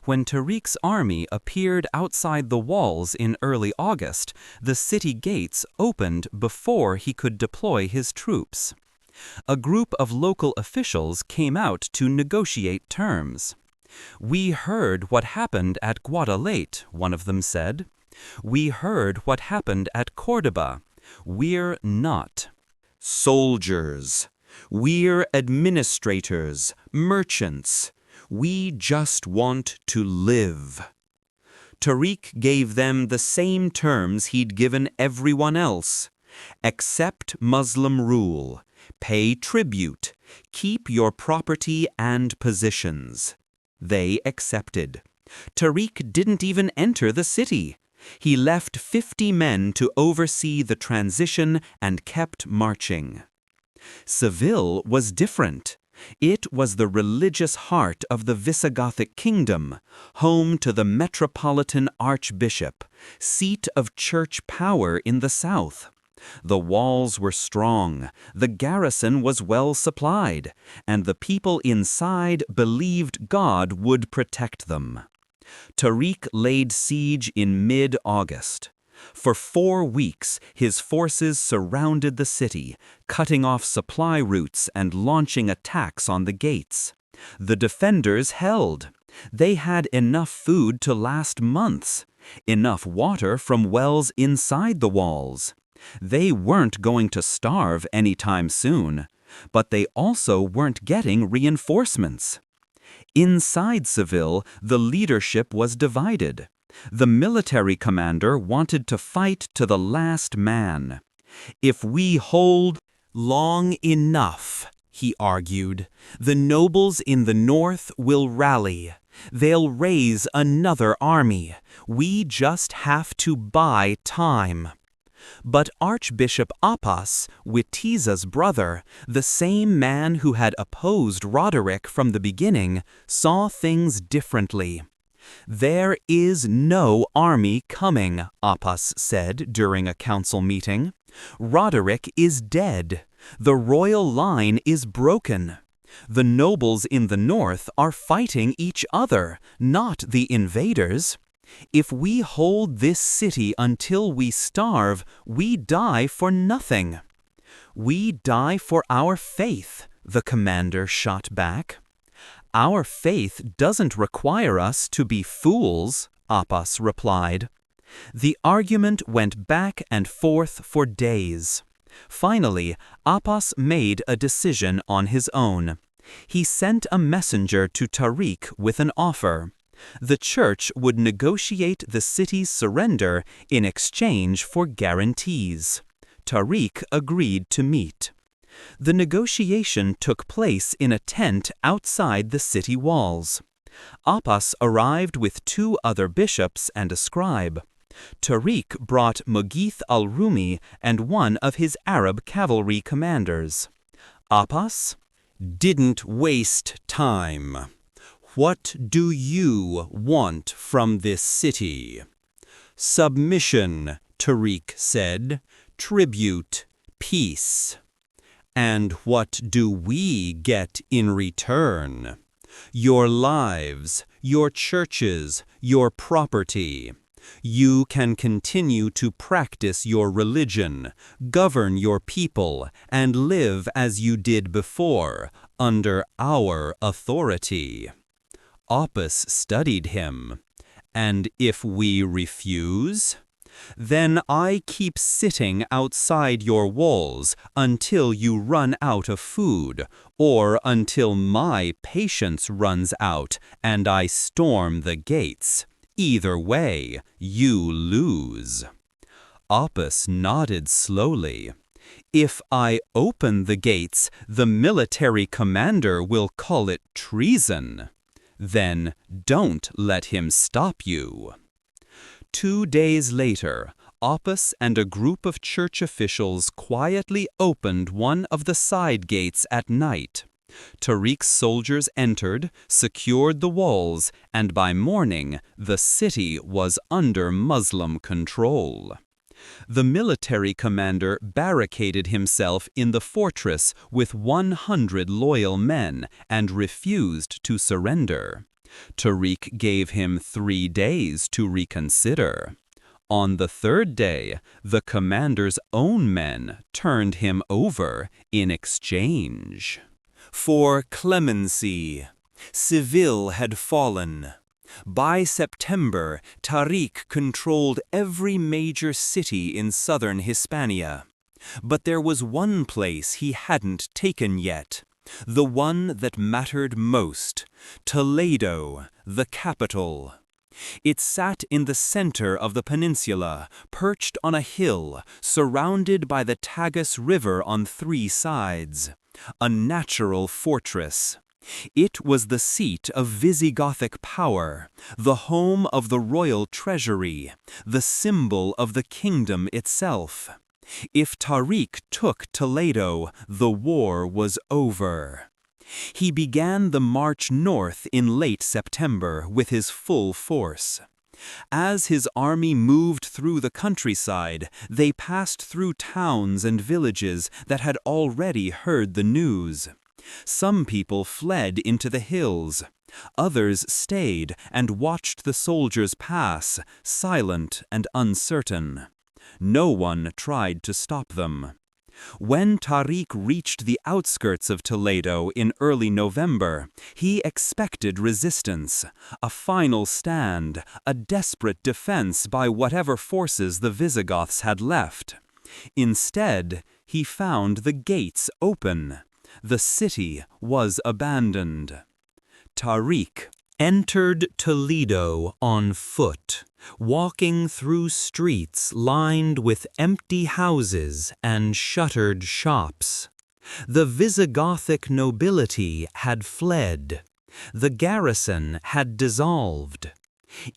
When Tariq's army appeared outside the walls in early August, the city gates opened before he could deploy his troops. A group of local officials came out to negotiate terms. "We heard what happened at Guadalete," one of them said. "We heard what happened at Córdoba. We're not soldiers. We're administrators, merchants. We just want to live." Tariq gave them the same terms he'd given everyone else. Accept Muslim rule. Pay tribute. Keep your property and positions. They accepted. Tariq didn't even enter the city. He left 50 men to oversee the transition and kept marching. Seville was different. It was the religious heart of the Visigothic Kingdom, home to the metropolitan archbishop, seat of church power in the south. The walls were strong, the garrison was well supplied, and the people inside believed God would protect them. Tariq laid siege in mid-August. For 4 weeks, his forces surrounded the city, cutting off supply routes and launching attacks on the gates. The defenders held. They had enough food to last months, enough water from wells inside the walls. They weren't going to starve anytime soon, but they also weren't getting reinforcements. Inside Seville, the leadership was divided. The military commander wanted to fight to the last man. "If we hold long enough," he argued, "the nobles in the north will rally. They'll raise another army. We just have to buy time." But Archbishop Appas, Witiza's brother, the same man who had opposed Roderic from the beginning, saw things differently. "There is no army coming," Appas said during a council meeting. "Roderic is dead. The royal line is broken. The nobles in the north are fighting each other, not the invaders. If we hold this city until we starve, we die for nothing." "We die for our faith," the commander shot back. "Our faith doesn't require us to be fools," Appas replied. The argument went back and forth for days. Finally, Appas made a decision on his own. He sent a messenger to Tariq with an offer. The church would negotiate the city's surrender in exchange for guarantees. Tariq agreed to meet. The negotiation took place in a tent outside the city walls. Appas arrived with 2 other bishops and a scribe. Tariq brought Mughith al-Rumi and one of his Arab cavalry commanders. Appas didn't waste time. "What do you want from this city?" "Submission," Tariq said. "Tribute, peace." "And what do we get in return?" "Your lives, your churches, your property. You can continue to practice your religion, govern your people, and live as you did before, under our authority." Appas studied him. "And if we refuse?" "Then I keep sitting outside your walls until you run out of food, or until my patience runs out and I storm the gates. Either way, you lose." Appas nodded slowly. "If I open the gates, the military commander will call it treason." "Then don't let him stop you." 2 days later, Appas and a group of church officials quietly opened one of the side gates at night. Tariq's soldiers entered, secured the walls, and by morning, the city was under Muslim control. The military commander barricaded himself in the fortress with 100 loyal men and refused to surrender. Tariq gave him 3 days to reconsider. On the 3rd day, the commander's own men turned him over in exchange. For clemency, Seville had fallen. By September, Tariq controlled every major city in southern Hispania. But there was one place he hadn't taken yet, the one that mattered most, Toledo, the capital. It sat in the center of the peninsula, perched on a hill, surrounded by the Tagus River on 3 sides. A natural fortress. It was the seat of Visigothic power, the home of the royal treasury, the symbol of the kingdom itself. If Tariq took Toledo, the war was over. He began the march north in late September with his full force. As his army moved through the countryside, they passed through towns and villages that had already heard the news. Some people fled into the hills. Others stayed and watched the soldiers pass, silent and uncertain. No one tried to stop them. When Tariq reached the outskirts of Toledo in early November, he expected resistance, a final stand, a desperate defense by whatever forces the Visigoths had left. Instead, he found the gates open. The city was abandoned. Tariq entered Toledo on foot, walking through streets lined with empty houses and shuttered shops. The Visigothic nobility had fled. The garrison had dissolved.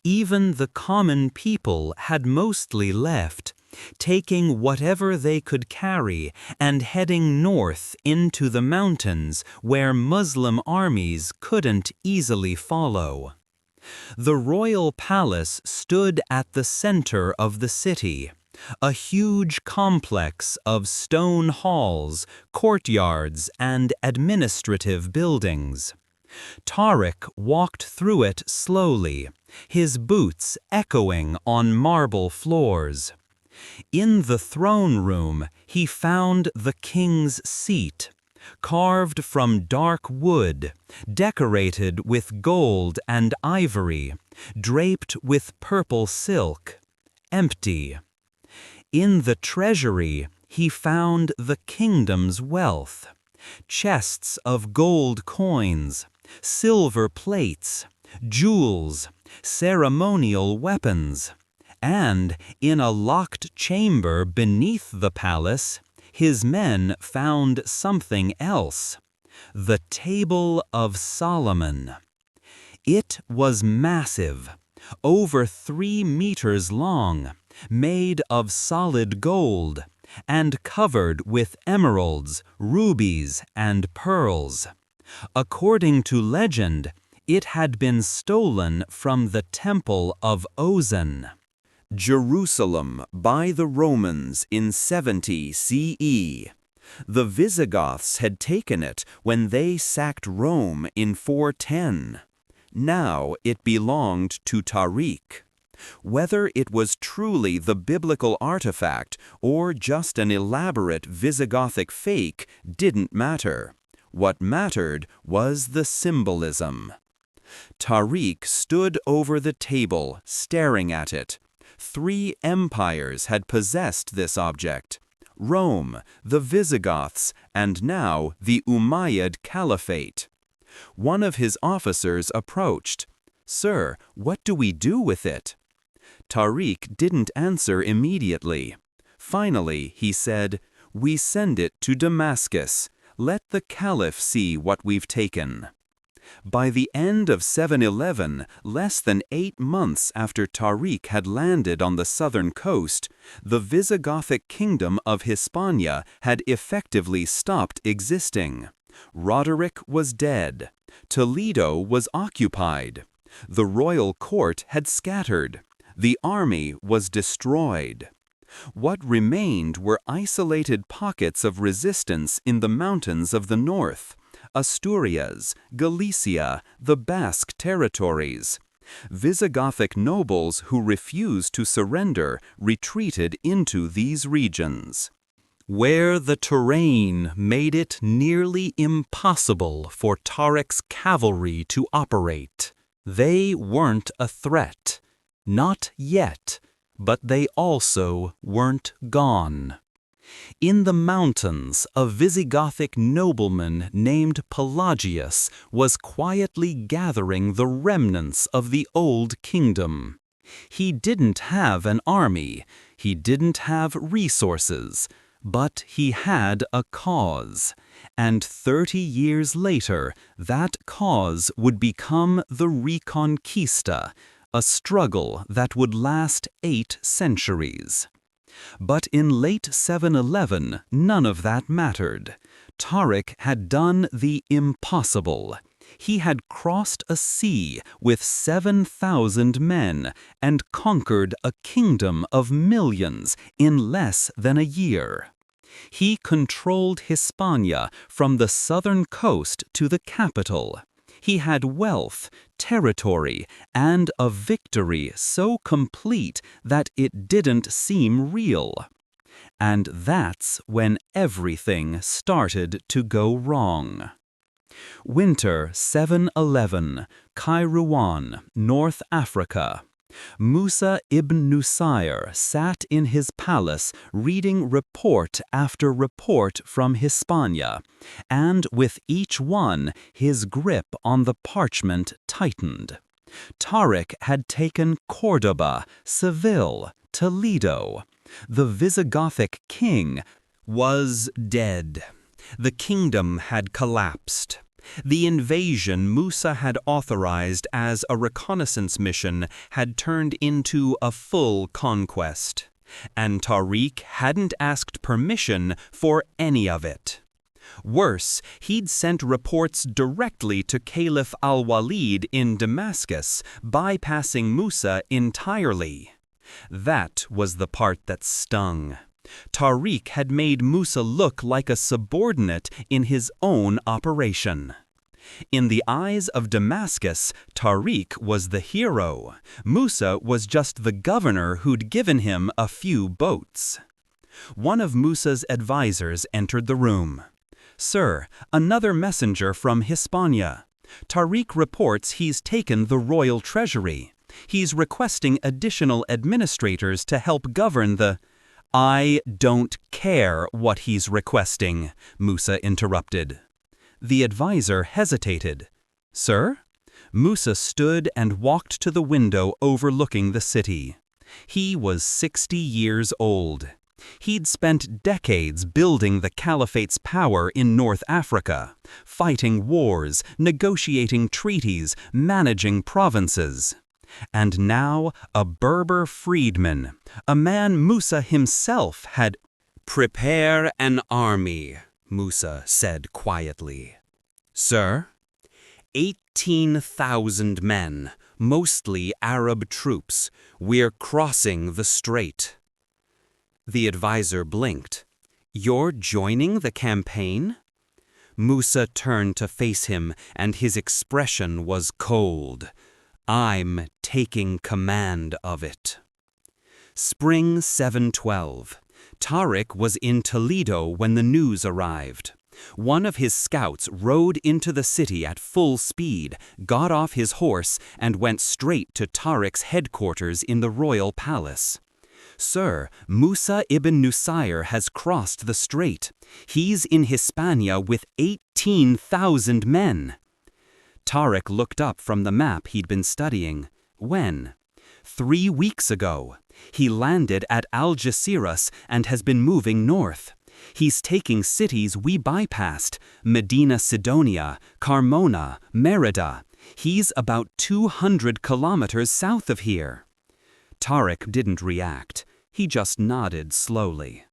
Even the common people had mostly left, taking whatever they could carry and heading north into the mountains where Muslim armies couldn't easily follow. The royal palace stood at the center of the city, a huge complex of stone halls, courtyards, and administrative buildings. Tariq walked through it slowly, his boots echoing on marble floors. In the throne room, he found the king's seat, carved from dark wood, decorated with gold and ivory, draped with purple silk, empty. In the treasury, he found the kingdom's wealth, chests of gold coins, silver plates, jewels, ceremonial weapons, and in a locked chamber beneath the palace, his men found something else, the Table of Solomon. It was massive, over 3 meters long, made of solid gold, and covered with emeralds, rubies, and pearls. According to legend, it had been stolen from the Temple of Ozan. Jerusalem by the Romans in 70 CE. The Visigoths had taken it when they sacked Rome in 410. Now it belonged to Tariq. Whether it was truly the biblical artifact or just an elaborate Visigothic fake didn't matter. What mattered was the symbolism. Tariq stood over the table, staring at it. 3 empires had possessed this object: Rome, the Visigoths, and now the Umayyad Caliphate. One of his officers approached. "Sir, what do we do with it?" Tariq didn't answer immediately. Finally, he said, "We send it to Damascus. Let the Caliph see what we've taken." By the end of 711, less than 8 months after Tariq had landed on the southern coast, the Visigothic Kingdom of Hispania had effectively stopped existing. Roderic was dead. Toledo was occupied. The royal court had scattered. The army was destroyed. What remained were isolated pockets of resistance in the mountains of the north: Asturias, Galicia, the Basque territories. Visigothic nobles who refused to surrender retreated into these regions. Where the terrain made it nearly impossible for Tariq's cavalry to operate, they weren't a threat. Not yet, but they also weren't gone. In the mountains, a Visigothic nobleman named Pelagius was quietly gathering the remnants of the old kingdom. He didn't have an army, he didn't have resources, but he had a cause. And 30 years later, that cause would become the Reconquista, a struggle that would last 8 centuries. But in late 711, none of that mattered. Tariq had done the impossible. He had crossed a sea with 7,000 men and conquered a kingdom of millions in less than a year. He controlled Hispania from the southern coast to the capital. He had wealth, territory, and a victory so complete that it didn't seem real. And that's when everything started to go wrong. Winter 711, Kairouan, North Africa. Musa ibn Nusayr sat in his palace reading report after report from Hispania, and with each one his grip on the parchment tightened. Tariq had taken Córdoba, Seville, Toledo. The Visigothic king was dead. The kingdom had collapsed. The invasion Musa had authorized as a reconnaissance mission had turned into a full conquest, and Tariq hadn't asked permission for any of it. Worse, he'd sent reports directly to Caliph al-Walid in Damascus, bypassing Musa entirely. That was the part that stung. Tariq had made Musa look like a subordinate in his own operation. In the eyes of Damascus, Tariq was the hero. Musa was just the governor who'd given him a few boats. One of Musa's advisors entered the room. "Sir, another messenger from Hispania. Tariq reports he's taken the royal treasury. He's requesting additional administrators to help govern the—" "I don't care what he's requesting," Musa interrupted. The advisor hesitated. "Sir?" Musa stood and walked to the window overlooking the city. He was 60 years old. He'd spent decades building the caliphate's power in North Africa, fighting wars, negotiating treaties, managing provinces. And now a Berber freedman, a man Musa himself had— "Prepare an army," Musa said quietly. "Sir?" 18,000 men, mostly Arab troops. We're crossing the strait." The advisor blinked. "You're joining the campaign?" Musa turned to face him, and his expression was cold. "I'm taking command of it." Spring 712. Tariq was in Toledo when the news arrived. One of his scouts rode into the city at full speed, got off his horse, and went straight to Tariq's headquarters in the royal palace. "Sir, Musa ibn Nusayr has crossed the strait. He's in Hispania with 18,000 men." Tariq looked up from the map he'd been studying. "When?" 3 weeks ago. He landed at Algeciras and has been moving north. He's taking cities we bypassed: Medina Sidonia, Carmona, Merida. He's about 200 kilometers south of here." Tariq didn't react. He just nodded slowly.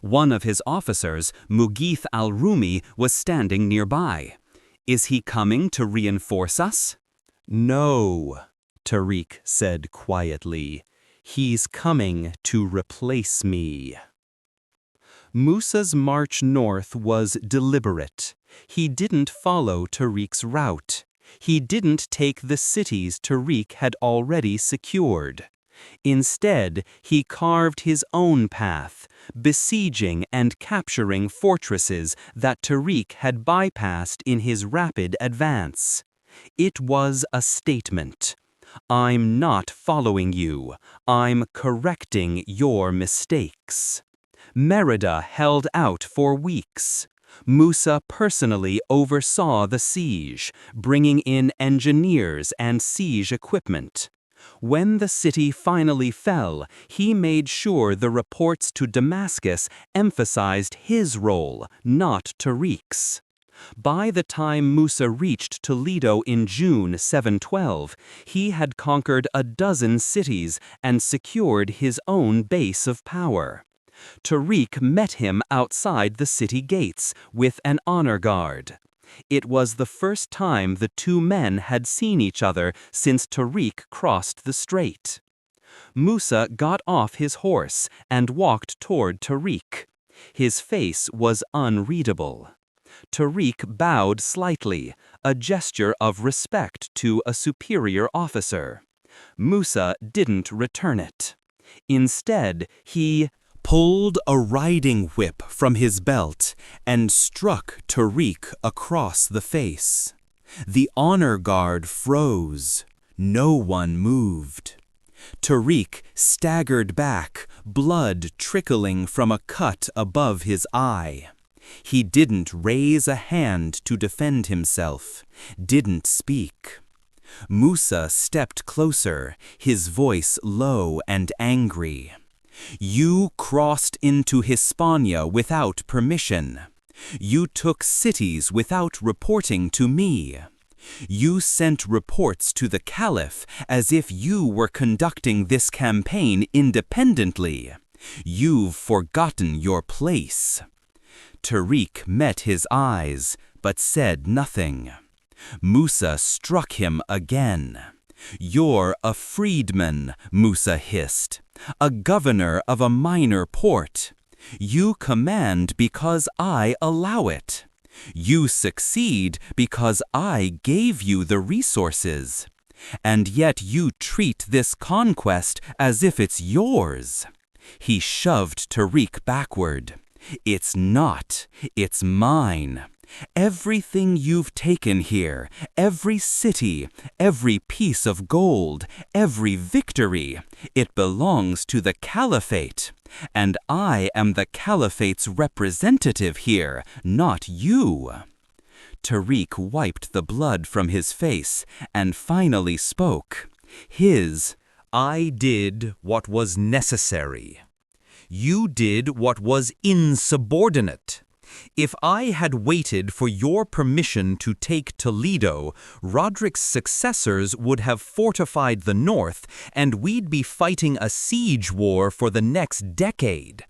One of his officers, Mughith al-Rumi, was standing nearby. "Is he coming to reinforce us?" "No," Tariq said quietly. "He's coming to replace me." Musa's march north was deliberate. He didn't follow Tariq's route. He didn't take the cities Tariq had already secured. Instead, he carved his own path, besieging and capturing fortresses that Tariq had bypassed in his rapid advance. It was a statement. "I'm not following you. I'm correcting your mistakes." Merida held out for weeks. Musa personally oversaw the siege, bringing in engineers and siege equipment. When the city finally fell, he made sure the reports to Damascus emphasized his role, not Tariq's. By the time Musa reached Toledo in June 712, he had conquered a dozen cities and secured his own base of power. Tariq met him outside the city gates with an honor guard. It was the first time the two men had seen each other since Tariq crossed the strait. Musa got off his horse and walked toward Tariq. His face was unreadable. Tariq bowed slightly, a gesture of respect to a superior officer. Musa didn't return it. Instead, he pulled a riding whip from his belt and struck Tariq across the face. The honor guard froze. No one moved. Tariq staggered back, blood trickling from a cut above his eye. He didn't raise a hand to defend himself, didn't speak. Musa stepped closer, his voice low and angry. "You crossed into Hispania without permission. You took cities without reporting to me. You sent reports to the Caliph as if you were conducting this campaign independently. You've forgotten your place." Tariq met his eyes, but said nothing. Musa struck him again. "You're a freedman," Musa hissed, "a governor of a minor port. You command because I allow it. You succeed because I gave you the resources. And yet you treat this conquest as if it's yours." He shoved Tariq backward. "It's not. It's mine. Everything you've taken here, every city, every piece of gold, every victory, it belongs to the caliphate. And I am the caliphate's representative here, not you." Tariq wiped the blood from his face and finally spoke. "I did what was necessary. You did what was insubordinate. If I had waited for your permission to take Toledo, Roderic's successors would have fortified the north, and we'd be fighting a siege war for the next decade.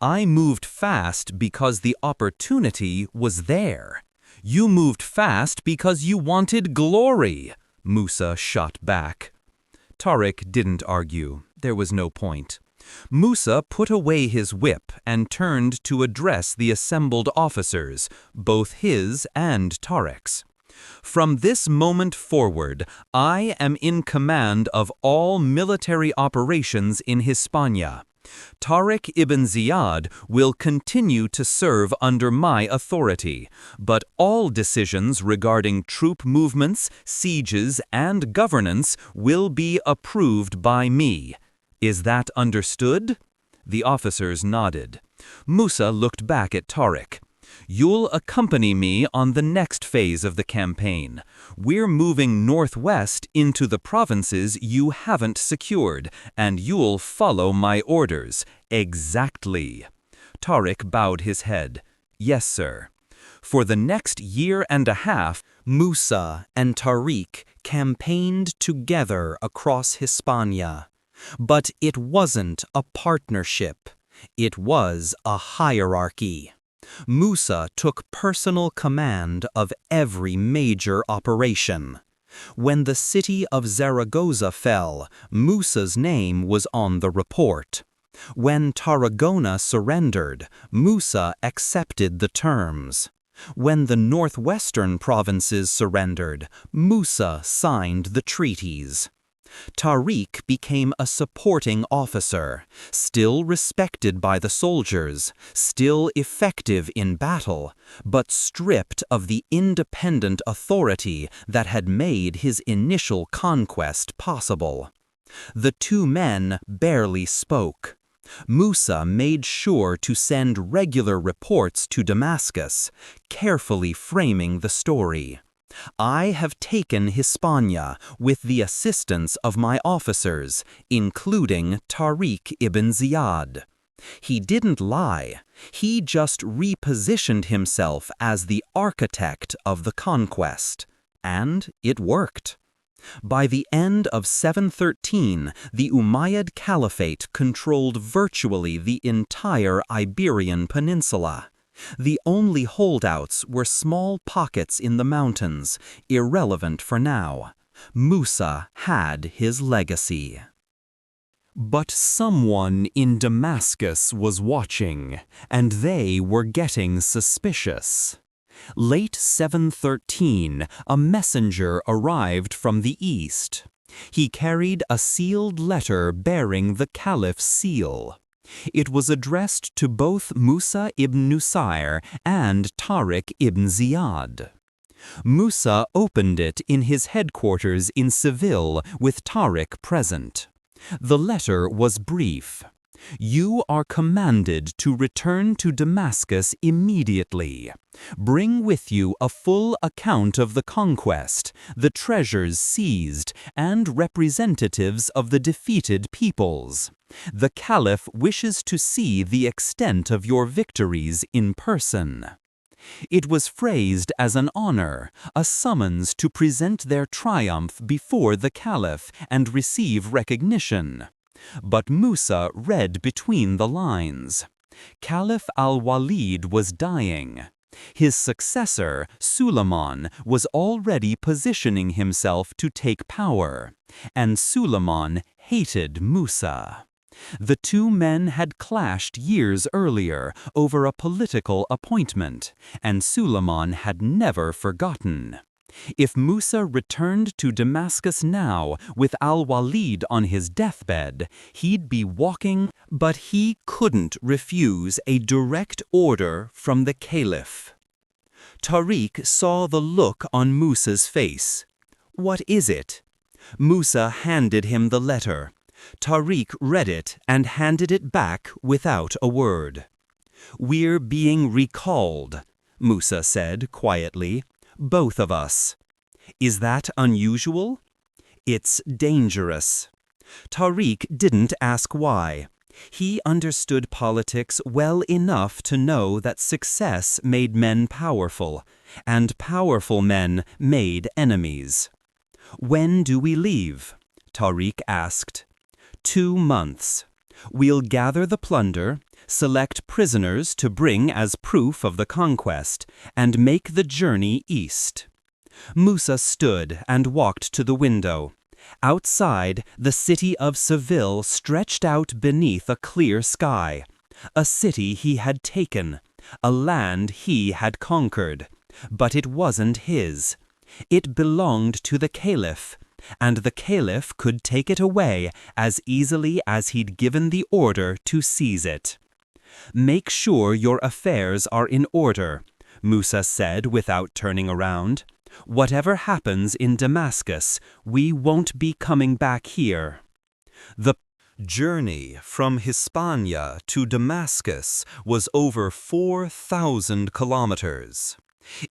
I moved fast because the opportunity was there. You moved fast because you wanted glory," Musa shot back. Tariq didn't argue. There was no point. Musa put away his whip and turned to address the assembled officers, both his and Tariq's. "From this moment forward, I am in command of all military operations in Hispania. Tariq ibn Ziyad will continue to serve under my authority, but all decisions regarding troop movements, sieges, and governance will be approved by me. Is that understood?" The officers nodded. Musa looked back at Tariq. "You'll accompany me on the next phase of the campaign. We're moving northwest into the provinces you haven't secured, and you'll follow my orders." "Exactly." Tariq bowed his head. "Yes, sir." For the next year and a half, Musa and Tariq campaigned together across Hispania. But it wasn't a partnership. It was a hierarchy. Musa took personal command of every major operation. When the city of Zaragoza fell, Musa's name was on the report. When Tarragona surrendered, Musa accepted the terms. When the northwestern provinces surrendered, Musa signed the treaties. Tariq became a supporting officer, still respected by the soldiers, still effective in battle, but stripped of the independent authority that had made his initial conquest possible. The two men barely spoke. Musa made sure to send regular reports to Damascus, carefully framing the story. "I have taken Hispania with the assistance of my officers, including Tariq ibn Ziyad." He didn't lie. He just repositioned himself as the architect of the conquest. And it worked. By the end of 713, the Umayyad Caliphate controlled virtually the entire Iberian Peninsula. The only holdouts were small pockets in the mountains, irrelevant for now. Musa had his legacy. But someone in Damascus was watching, and they were getting suspicious. Late 713, a messenger arrived from the east. He carried a sealed letter bearing the caliph's seal. It was addressed to both Musa ibn Nusayr and Tariq ibn Ziyad. Musa opened it in his headquarters in Seville with Tariq present. The letter was brief. "You are commanded to return to Damascus immediately. Bring with you a full account of the conquest, the treasures seized, and representatives of the defeated peoples. The Caliph wishes to see the extent of your victories in person." It was phrased as an honor, a summons to present their triumph before the Caliph and receive recognition. But Musa read between the lines. Caliph al-Walid was dying. His successor, Suleiman, was already positioning himself to take power, and Suleiman hated Musa. The two men had clashed years earlier over a political appointment, and Suleiman had never forgotten. If Musa returned to Damascus now with al-Walid on his deathbed, he'd be walking, but he couldn't refuse a direct order from the caliph. Tariq saw the look on Musa's face. "What is it?" Musa handed him the letter. Tariq read it and handed it back without a word. "We're being recalled," Musa said quietly. "Both of us." "Is that unusual?" "It's dangerous." Tariq didn't ask why. He understood politics well enough to know that success made men powerful, and powerful men made enemies. "When do we leave?" Tariq asked. 2 months. We'll gather the plunder, select prisoners to bring as proof of the conquest, and make the journey east. Musa stood and walked to the window. Outside, the city of Seville stretched out beneath a clear sky. A city he had taken, a land he had conquered. But it wasn't his. It belonged to the caliph, and the caliph could take it away as easily as he'd given the order to seize it. "Make sure your affairs are in order," Musa said without turning around. "Whatever happens in Damascus, we won't be coming back here." The journey from Hispania to Damascus was over 4,000 kilometers.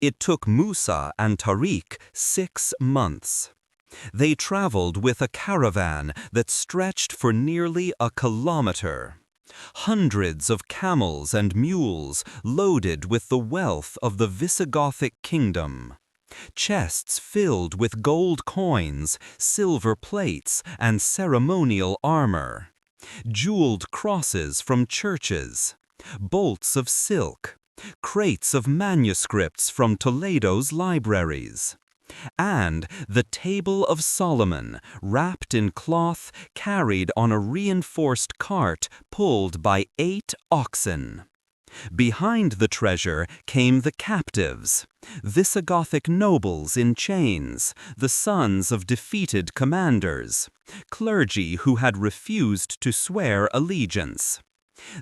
It took Musa and Tariq 6 months. They traveled with a caravan that stretched for nearly a kilometer. Hundreds of camels and mules loaded with the wealth of the Visigothic Kingdom. Chests filled with gold coins, silver plates, and ceremonial armor. Jeweled crosses from churches. Bolts of silk. Crates of manuscripts from Toledo's libraries. And the Table of Solomon, wrapped in cloth, carried on a reinforced cart pulled by 8 oxen. Behind the treasure came the captives, Visigothic nobles in chains, the sons of defeated commanders, clergy who had refused to swear allegiance.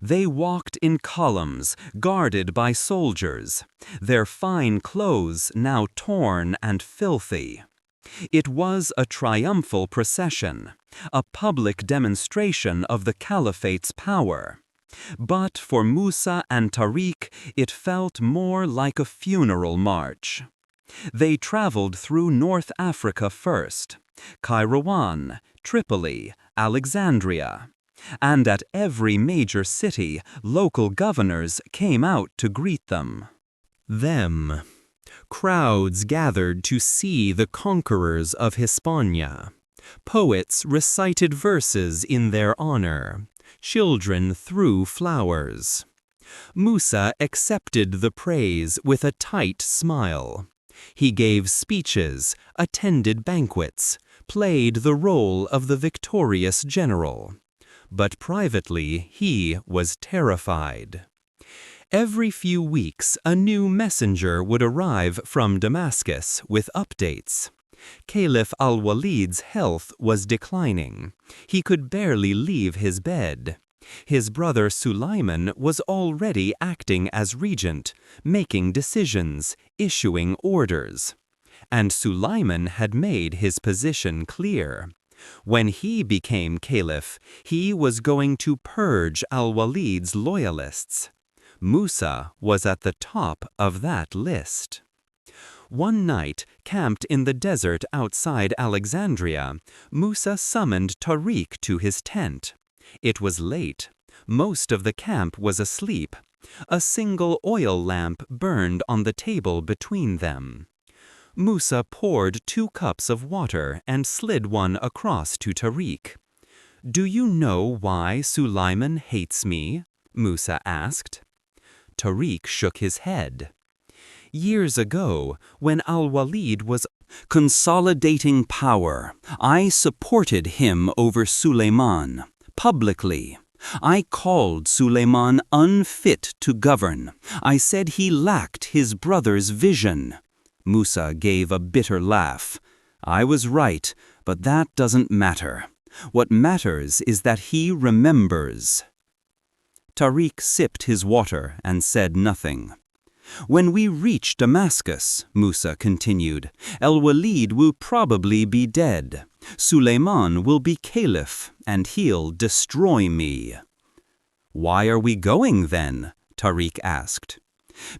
They walked in columns, guarded by soldiers, their fine clothes now torn and filthy. It was a triumphal procession, a public demonstration of the caliphate's power. But for Musa and Tariq, it felt more like a funeral march. They traveled through North Africa first, Kairouan, Tripoli, Alexandria. And at every major city, local governors came out to greet them. Crowds gathered to see the conquerors of Hispania. Poets recited verses in their honor. Children threw flowers. Musa accepted the praise with a tight smile. He gave speeches, attended banquets, played the role of the victorious general. But privately, he was terrified. Every few weeks, a new messenger would arrive from Damascus with updates. Caliph al-Walid's health was declining. He could barely leave his bed. His brother Suleiman was already acting as regent, making decisions, issuing orders. And Suleiman had made his position clear. When he became caliph, he was going to purge al-Walid's loyalists. Musa was at the top of that list. One night, camped in the desert outside Alexandria, Musa summoned Tariq to his tent. It was late. Most of the camp was asleep. A single oil lamp burned on the table between them. Musa poured 2 cups of water and slid one across to Tariq. "Do you know why Suleiman hates me?" Musa asked. Tariq shook his head. Years ago, when al-Walid was consolidating power, I supported him over Suleiman, publicly. I called Suleiman unfit to govern. I said he lacked his brother's vision. Musa gave a bitter laugh. I was right, but that doesn't matter. What matters is that he remembers. Tariq sipped his water and said nothing. When we reach Damascus, Musa continued, al-Walid will probably be dead. Suleiman will be caliph, and he'll destroy me. Why are we going then? Tariq asked.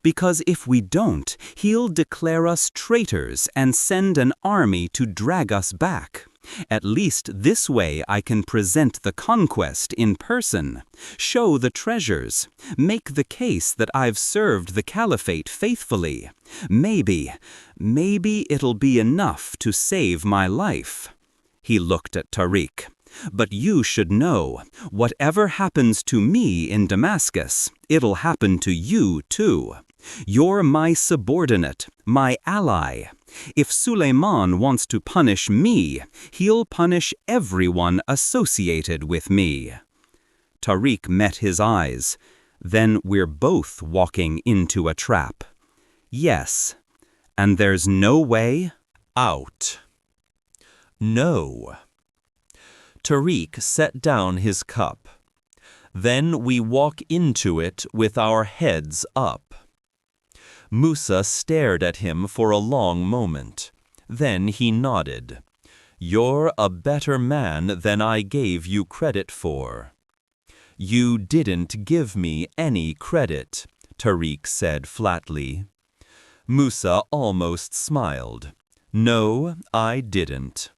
Because if we don't, he'll declare us traitors and send an army to drag us back. At least this way I can present the conquest in person, show the treasures, make the case that I've served the caliphate faithfully. Maybe it'll be enough to save my life. He looked at Tariq. But you should know, whatever happens to me in Damascus, it'll happen to you too. You're my subordinate, my ally. If Suleiman wants to punish me, he'll punish everyone associated with me. Tariq met his eyes. Then we're both walking into a trap. Yes. And there's no way out. No. Tariq set down his cup. Then we walk into it with our heads up. Musa stared at him for a long moment. Then he nodded. You're a better man than I gave you credit for. You didn't give me any credit, Tariq said flatly. Musa almost smiled. No, I didn't.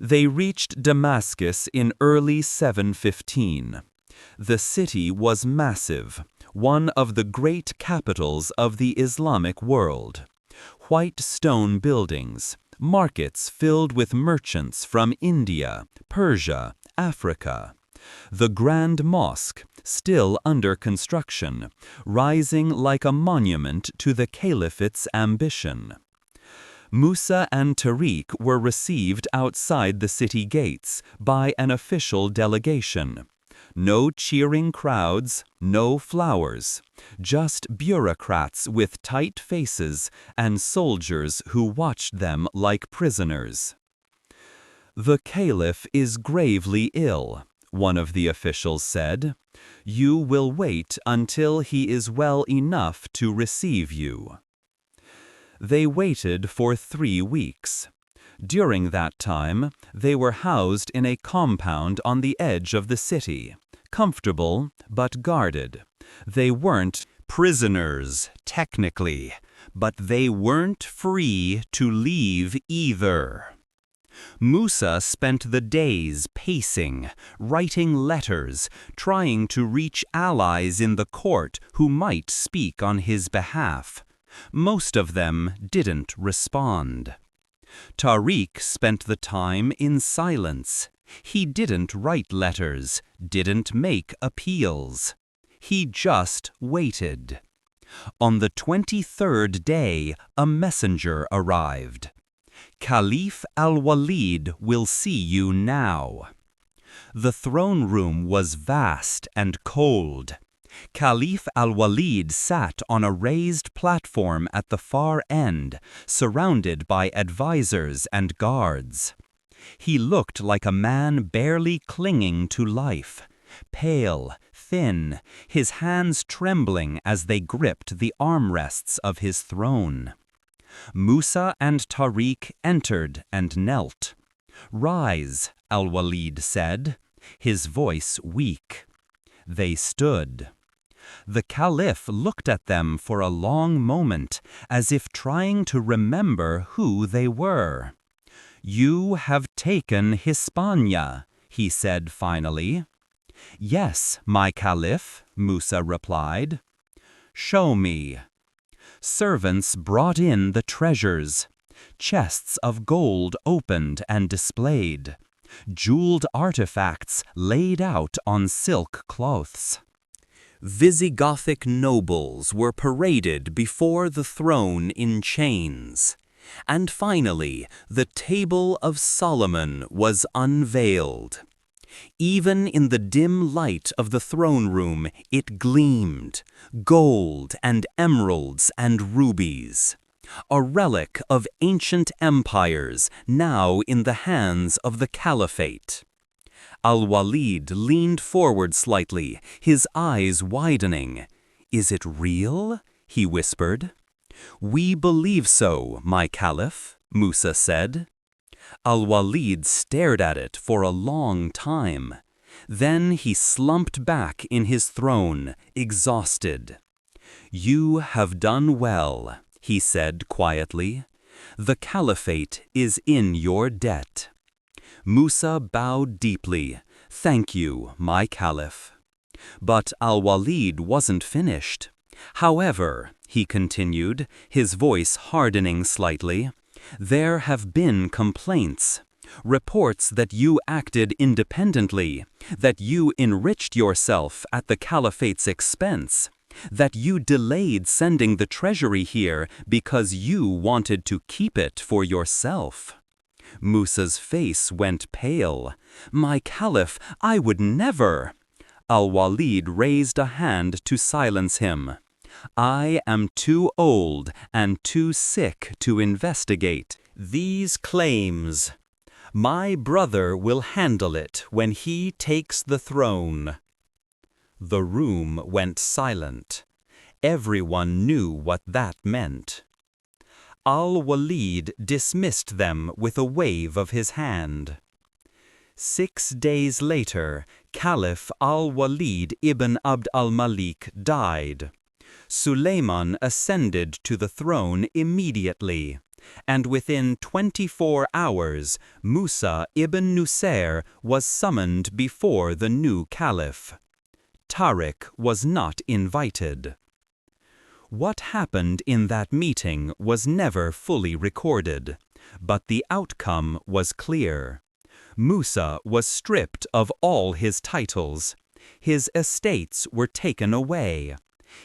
They reached Damascus in early 715. The city was massive, one of the great capitals of the Islamic world. White stone buildings, markets filled with merchants from India, Persia, Africa. The Grand Mosque, still under construction, rising like a monument to the caliphate's ambition. Musa and Tariq were received outside the city gates by an official delegation. No cheering crowds, no flowers, just bureaucrats with tight faces and soldiers who watched them like prisoners. The caliph is gravely ill, one of the officials said. You will wait until he is well enough to receive you. They waited for 3 weeks. During that time, they were housed in a compound on the edge of the city, comfortable but guarded. They weren't prisoners, technically, but they weren't free to leave either. Musa spent the days pacing, writing letters, trying to reach allies in the court who might speak on his behalf. Most of them didn't respond. Tariq spent the time in silence. He didn't write letters, didn't make appeals. He just waited. On the 23rd day, a messenger arrived. Caliph al-Walid will see you now. The throne room was vast and cold. Caliph al-Walid sat on a raised platform at the far end, surrounded by advisors and guards. He looked like a man barely clinging to life, pale, thin, his hands trembling as they gripped the armrests of his throne. Musa and Tariq entered and knelt. "Rise," al-Walid said, his voice weak. They stood. The Caliph looked at them for a long moment, as if trying to remember who they were. "You have taken Hispania," he said finally. "Yes, my Caliph," Musa replied. "Show me." Servants brought in the treasures. Chests of gold opened and displayed. Jeweled artifacts laid out on silk cloths. Visigothic nobles were paraded before the throne in chains. And finally, the Table of Solomon was unveiled. Even in the dim light of the throne room, it gleamed, gold and emeralds and rubies. A relic of ancient empires now in the hands of the Caliphate. Al-Walid leaned forward slightly, his eyes widening. "Is it real?" he whispered. "We believe so, my Caliph," Musa said. Al-Walid stared at it for a long time. Then he slumped back in his throne, exhausted. "You have done well," he said quietly. "The Caliphate is in your debt." Musa bowed deeply. "Thank you, my Caliph." But Al-Walid wasn't finished. "However," he continued, his voice hardening slightly, "there have been complaints. Reports that you acted independently, that you enriched yourself at the Caliphate's expense, that you delayed sending the treasury here because you wanted to keep it for yourself." Musa's face went pale. "My Caliph, I would never." Al-Walid raised a hand to silence him. "I am too old and too sick to investigate these claims. My brother will handle it when he takes the throne." The room went silent. Everyone knew what that meant. Al-Walid dismissed them with a wave of his hand. 6 days later, Caliph Al-Walid ibn Abd al-Malik died. Sulayman ascended to the throne immediately, and within 24 hours, Musa ibn Nusair was summoned before the new caliph. Tariq was not invited. What happened in that meeting was never fully recorded, but the outcome was clear. Musa was stripped of all his titles. His estates were taken away.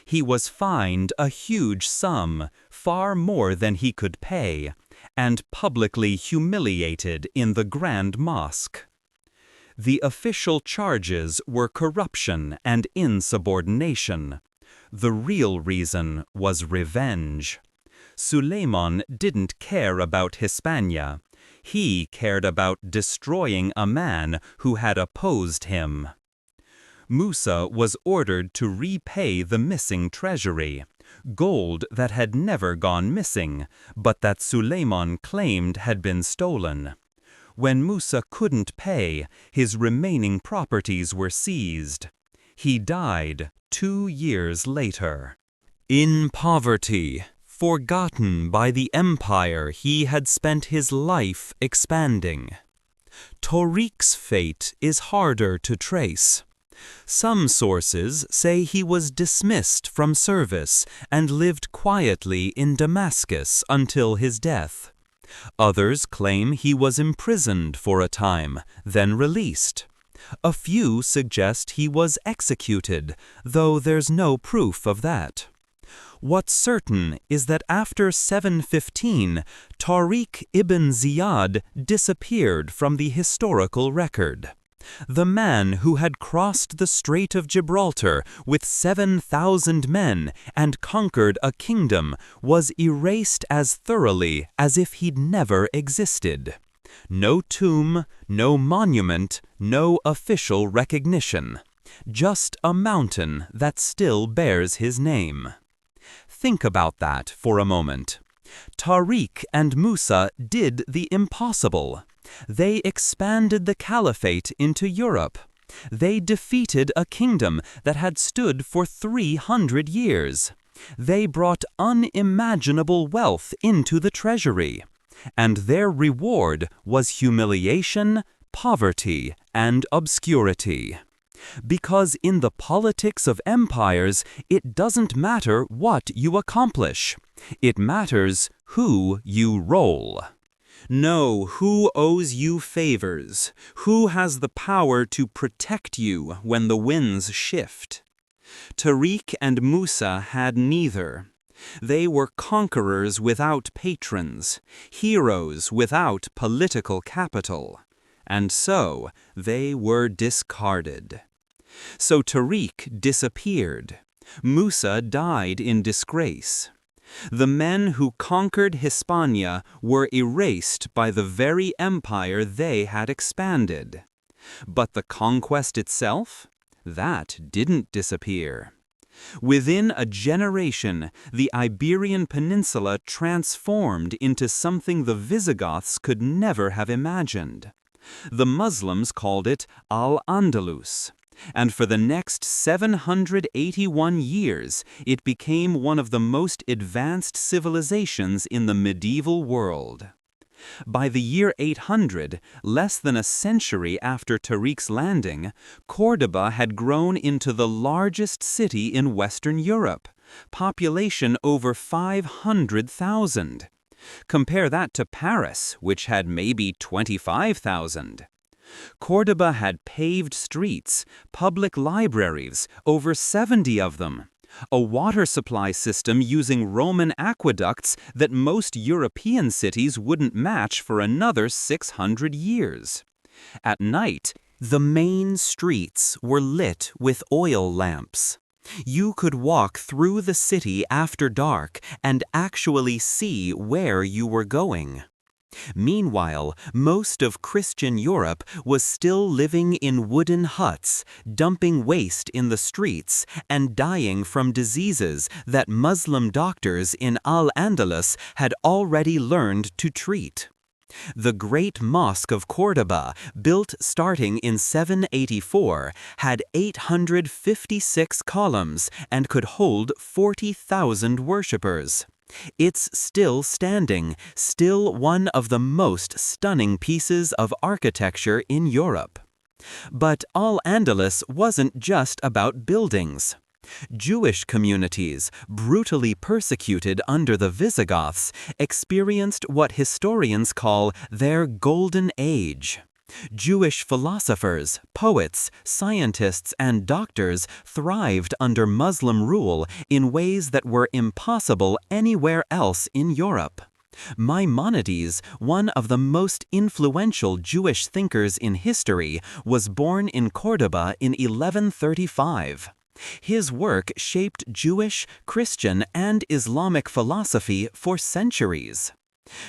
He was fined a huge sum, far more than he could pay, and publicly humiliated in the Grand Mosque. The official charges were corruption and insubordination. The real reason was revenge. Sulayman didn't care about Hispania. He cared about destroying a man who had opposed him. Musa was ordered to repay the missing treasury, gold that had never gone missing, but that Sulayman claimed had been stolen. When Musa couldn't pay, his remaining properties were seized. He died 2 years later. In poverty, forgotten by the empire he had spent his life expanding. Tariq's fate is harder to trace. Some sources say he was dismissed from service and lived quietly in Damascus until his death. Others claim he was imprisoned for a time, then released. A few suggest he was executed, though there's no proof of that. What's certain is that after 715, Tariq ibn Ziyad disappeared from the historical record. The man who had crossed the Strait of Gibraltar with 7,000 men and conquered a kingdom was erased as thoroughly as if he'd never existed. No tomb, no monument, no official recognition. Just a mountain that still bears his name. Think about that for a moment. Tariq and Musa did the impossible. They expanded the caliphate into Europe. They defeated a kingdom that had stood for 300 years. They brought unimaginable wealth into the treasury. And their reward was humiliation, poverty, and obscurity. Because in the politics of empires, it doesn't matter what you accomplish. It matters who you roll. Know who owes you favors, who has the power to protect you when the winds shift. Tariq and Musa had neither. They were conquerors without patrons, heroes without political capital, and so they were discarded. So Tariq disappeared. Musa died in disgrace. The men who conquered Hispania were erased by the very empire they had expanded. But the conquest itself? That didn't disappear. Within a generation, the Iberian Peninsula transformed into something the Visigoths could never have imagined. The Muslims called it Al-Andalus, and for the next 781 years, it became one of the most advanced civilizations in the medieval world. By the year 800, less than a century after Tariq's landing, Córdoba had grown into the largest city in Western Europe, population over 500,000. Compare that to Paris, which had maybe 25,000. Córdoba had paved streets, public libraries, over 70 of them, a water supply system using Roman aqueducts that most European cities wouldn't match for another 600 years. At night, the main streets were lit with oil lamps. You could walk through the city after dark and actually see where you were going. Meanwhile, most of Christian Europe was still living in wooden huts, dumping waste in the streets, and dying from diseases that Muslim doctors in Al-Andalus had already learned to treat. The Great Mosque of Córdoba, built starting in 784, had 856 columns and could hold 40,000 worshippers. It's still standing, still one of the most stunning pieces of architecture in Europe. But Al-Andalus wasn't just about buildings. Jewish communities, brutally persecuted under the Visigoths, experienced what historians call their Golden Age. Jewish philosophers, poets, scientists, and doctors thrived under Muslim rule in ways that were impossible anywhere else in Europe. Maimonides, one of the most influential Jewish thinkers in history, was born in Córdoba in 1135. His work shaped Jewish, Christian, and Islamic philosophy for centuries.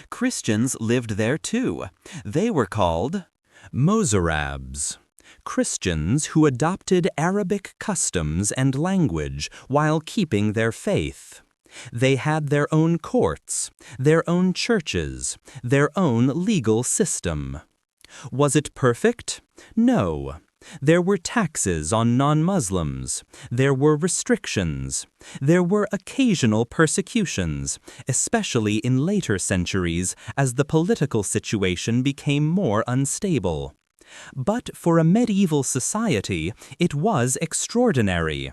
Christians lived there too. They were called Mozarabs, Christians who adopted Arabic customs and language while keeping their faith. They had their own courts, their own churches, their own legal system. Was it perfect? No. There were taxes on non-Muslims. There were restrictions. There were occasional persecutions, especially in later centuries as the political situation became more unstable. But for a medieval society, it was extraordinary.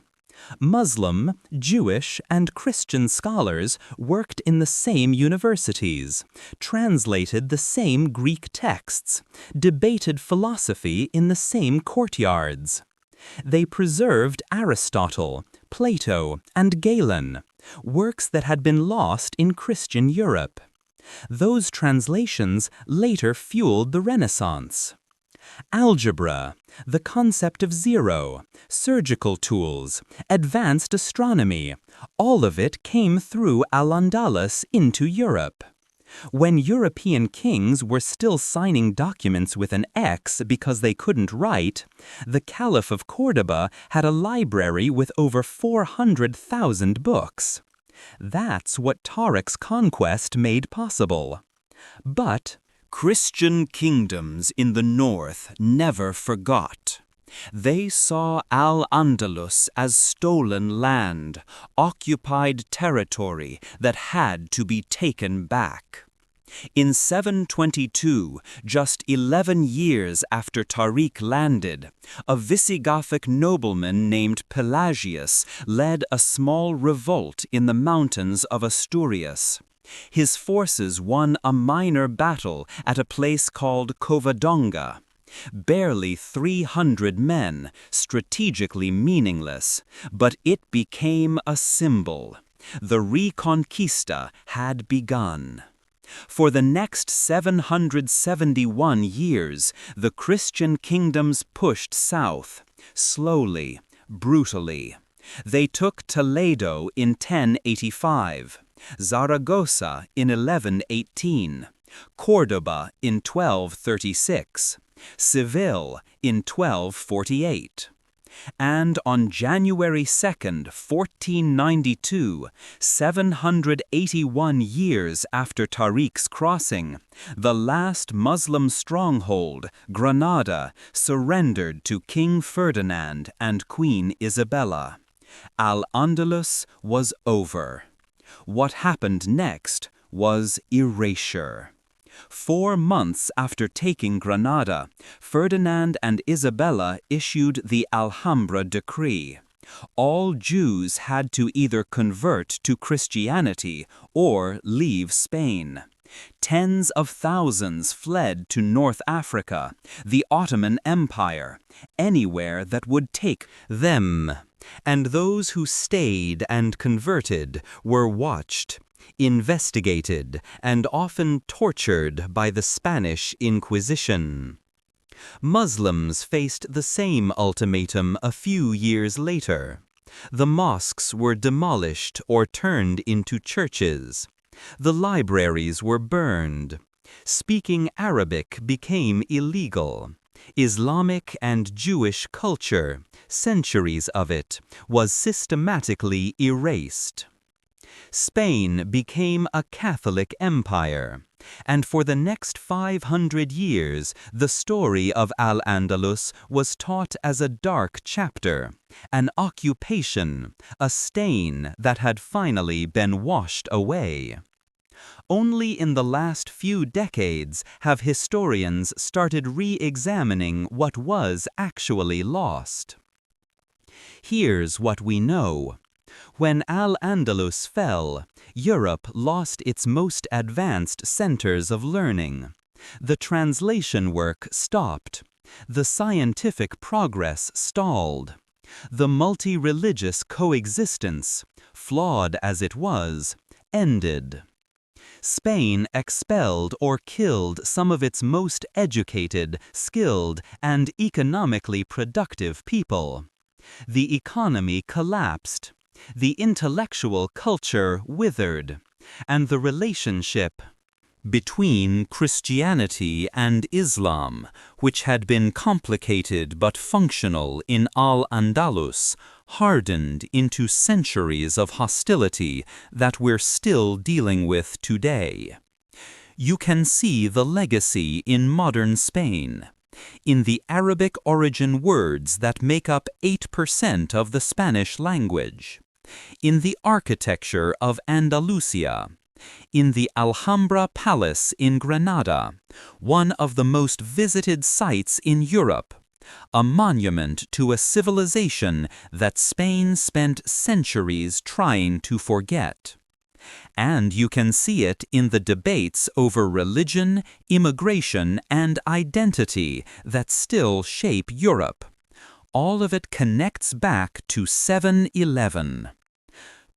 Muslim, Jewish, and Christian scholars worked in the same universities, translated the same Greek texts, debated philosophy in the same courtyards. They preserved Aristotle, Plato, and Galen, works that had been lost in Christian Europe. Those translations later fueled the Renaissance. Algebra, the concept of zero, surgical tools, advanced astronomy, all of it came through Al-Andalus into Europe. When European kings were still signing documents with an X because they couldn't write, the Caliph of Córdoba had a library with over 400,000 books. That's what Tariq's conquest made possible. But Christian kingdoms in the north never forgot. They saw Al-Andalus as stolen land, occupied territory that had to be taken back. In 722, just 11 years after Tariq landed, a Visigothic nobleman named Pelagius led a small revolt in the mountains of Asturias. His forces won a minor battle at a place called Covadonga. Barely 300 men, strategically meaningless, but it became a symbol. The Reconquista had begun. For the next 771 years, the Christian kingdoms pushed south, slowly, brutally. They took Toledo in 1085, Zaragoza in 1118, Córdoba in 1236, Seville in 1248. And on January 2nd, 1492, 781 years after Tariq's crossing, the last Muslim stronghold, Granada, surrendered to King Ferdinand and Queen Isabella. Al-Andalus was over. What happened next was erasure. 4 months after taking Granada, Ferdinand and Isabella issued the Alhambra Decree. All Jews had to either convert to Christianity or leave Spain. Tens of thousands fled to North Africa, the Ottoman Empire, anywhere that would take them. And those who stayed and converted were watched, investigated, and often tortured by the Spanish Inquisition. Muslims faced the same ultimatum a few years later. The mosques were demolished or turned into churches. The libraries were burned. Speaking Arabic became illegal. Islamic and Jewish culture, centuries of it, was systematically erased. Spain became a Catholic empire, and for the next 500 years the story of Al-Andalus was taught as a dark chapter, an occupation, a stain that had finally been washed away. Only in the last few decades have historians started re-examining what was actually lost. Here's what we know. When Al-Andalus fell, Europe lost its most advanced centers of learning. The translation work stopped. The scientific progress stalled. The multi-religious coexistence, flawed as it was, ended. Spain expelled or killed some of its most educated, skilled, and economically productive people. The economy collapsed. The intellectual culture withered, and the relationship between Christianity and Islam, which had been complicated but functional in Al-Andalus, hardened into centuries of hostility that we're still dealing with today. You can see the legacy in modern Spain, in the Arabic origin words that make up 8% of the Spanish language, in the architecture of Andalusia, in the Alhambra Palace in Granada, one of the most visited sites in Europe, a monument to a civilization that Spain spent centuries trying to forget. And you can see it in the debates over religion, immigration, and identity that still shape Europe. All of it connects back to 7/11.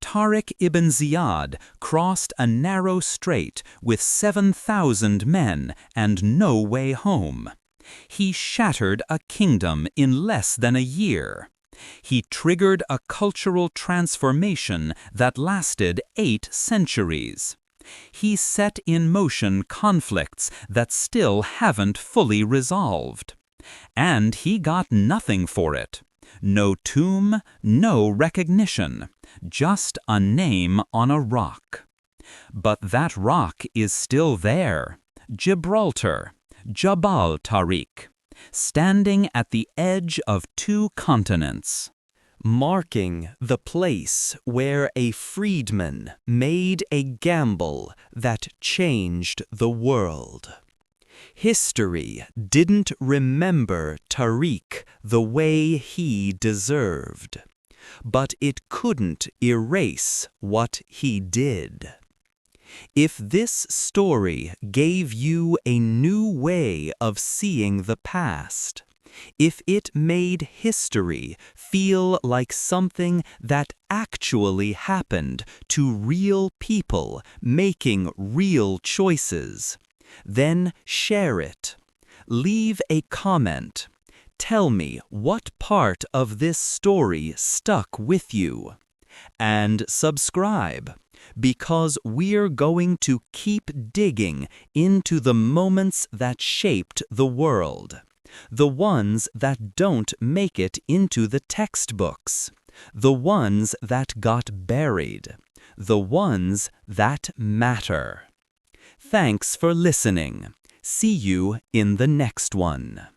Tariq ibn Ziyad crossed a narrow strait with 7,000 men and no way home. He shattered a kingdom in less than a year. He triggered a cultural transformation that lasted 8 centuries. He set in motion conflicts that still haven't fully resolved. And he got nothing for it. No tomb, no recognition, just a name on a rock. But that rock is still there, Gibraltar, Jabal Tariq, standing at the edge of 2 continents, marking the place where a freedman made a gamble that changed the world. History didn't remember Tariq the way he deserved, but it couldn't erase what he did. If this story gave you a new way of seeing the past, if it made history feel like something that actually happened to real people making real choices, then share it. Leave a comment. Tell me what part of this story stuck with you. And subscribe, because we're going to keep digging into the moments that shaped the world. The ones that don't make it into the textbooks. The ones that got buried. The ones that matter. Thanks for listening. See you in the next one.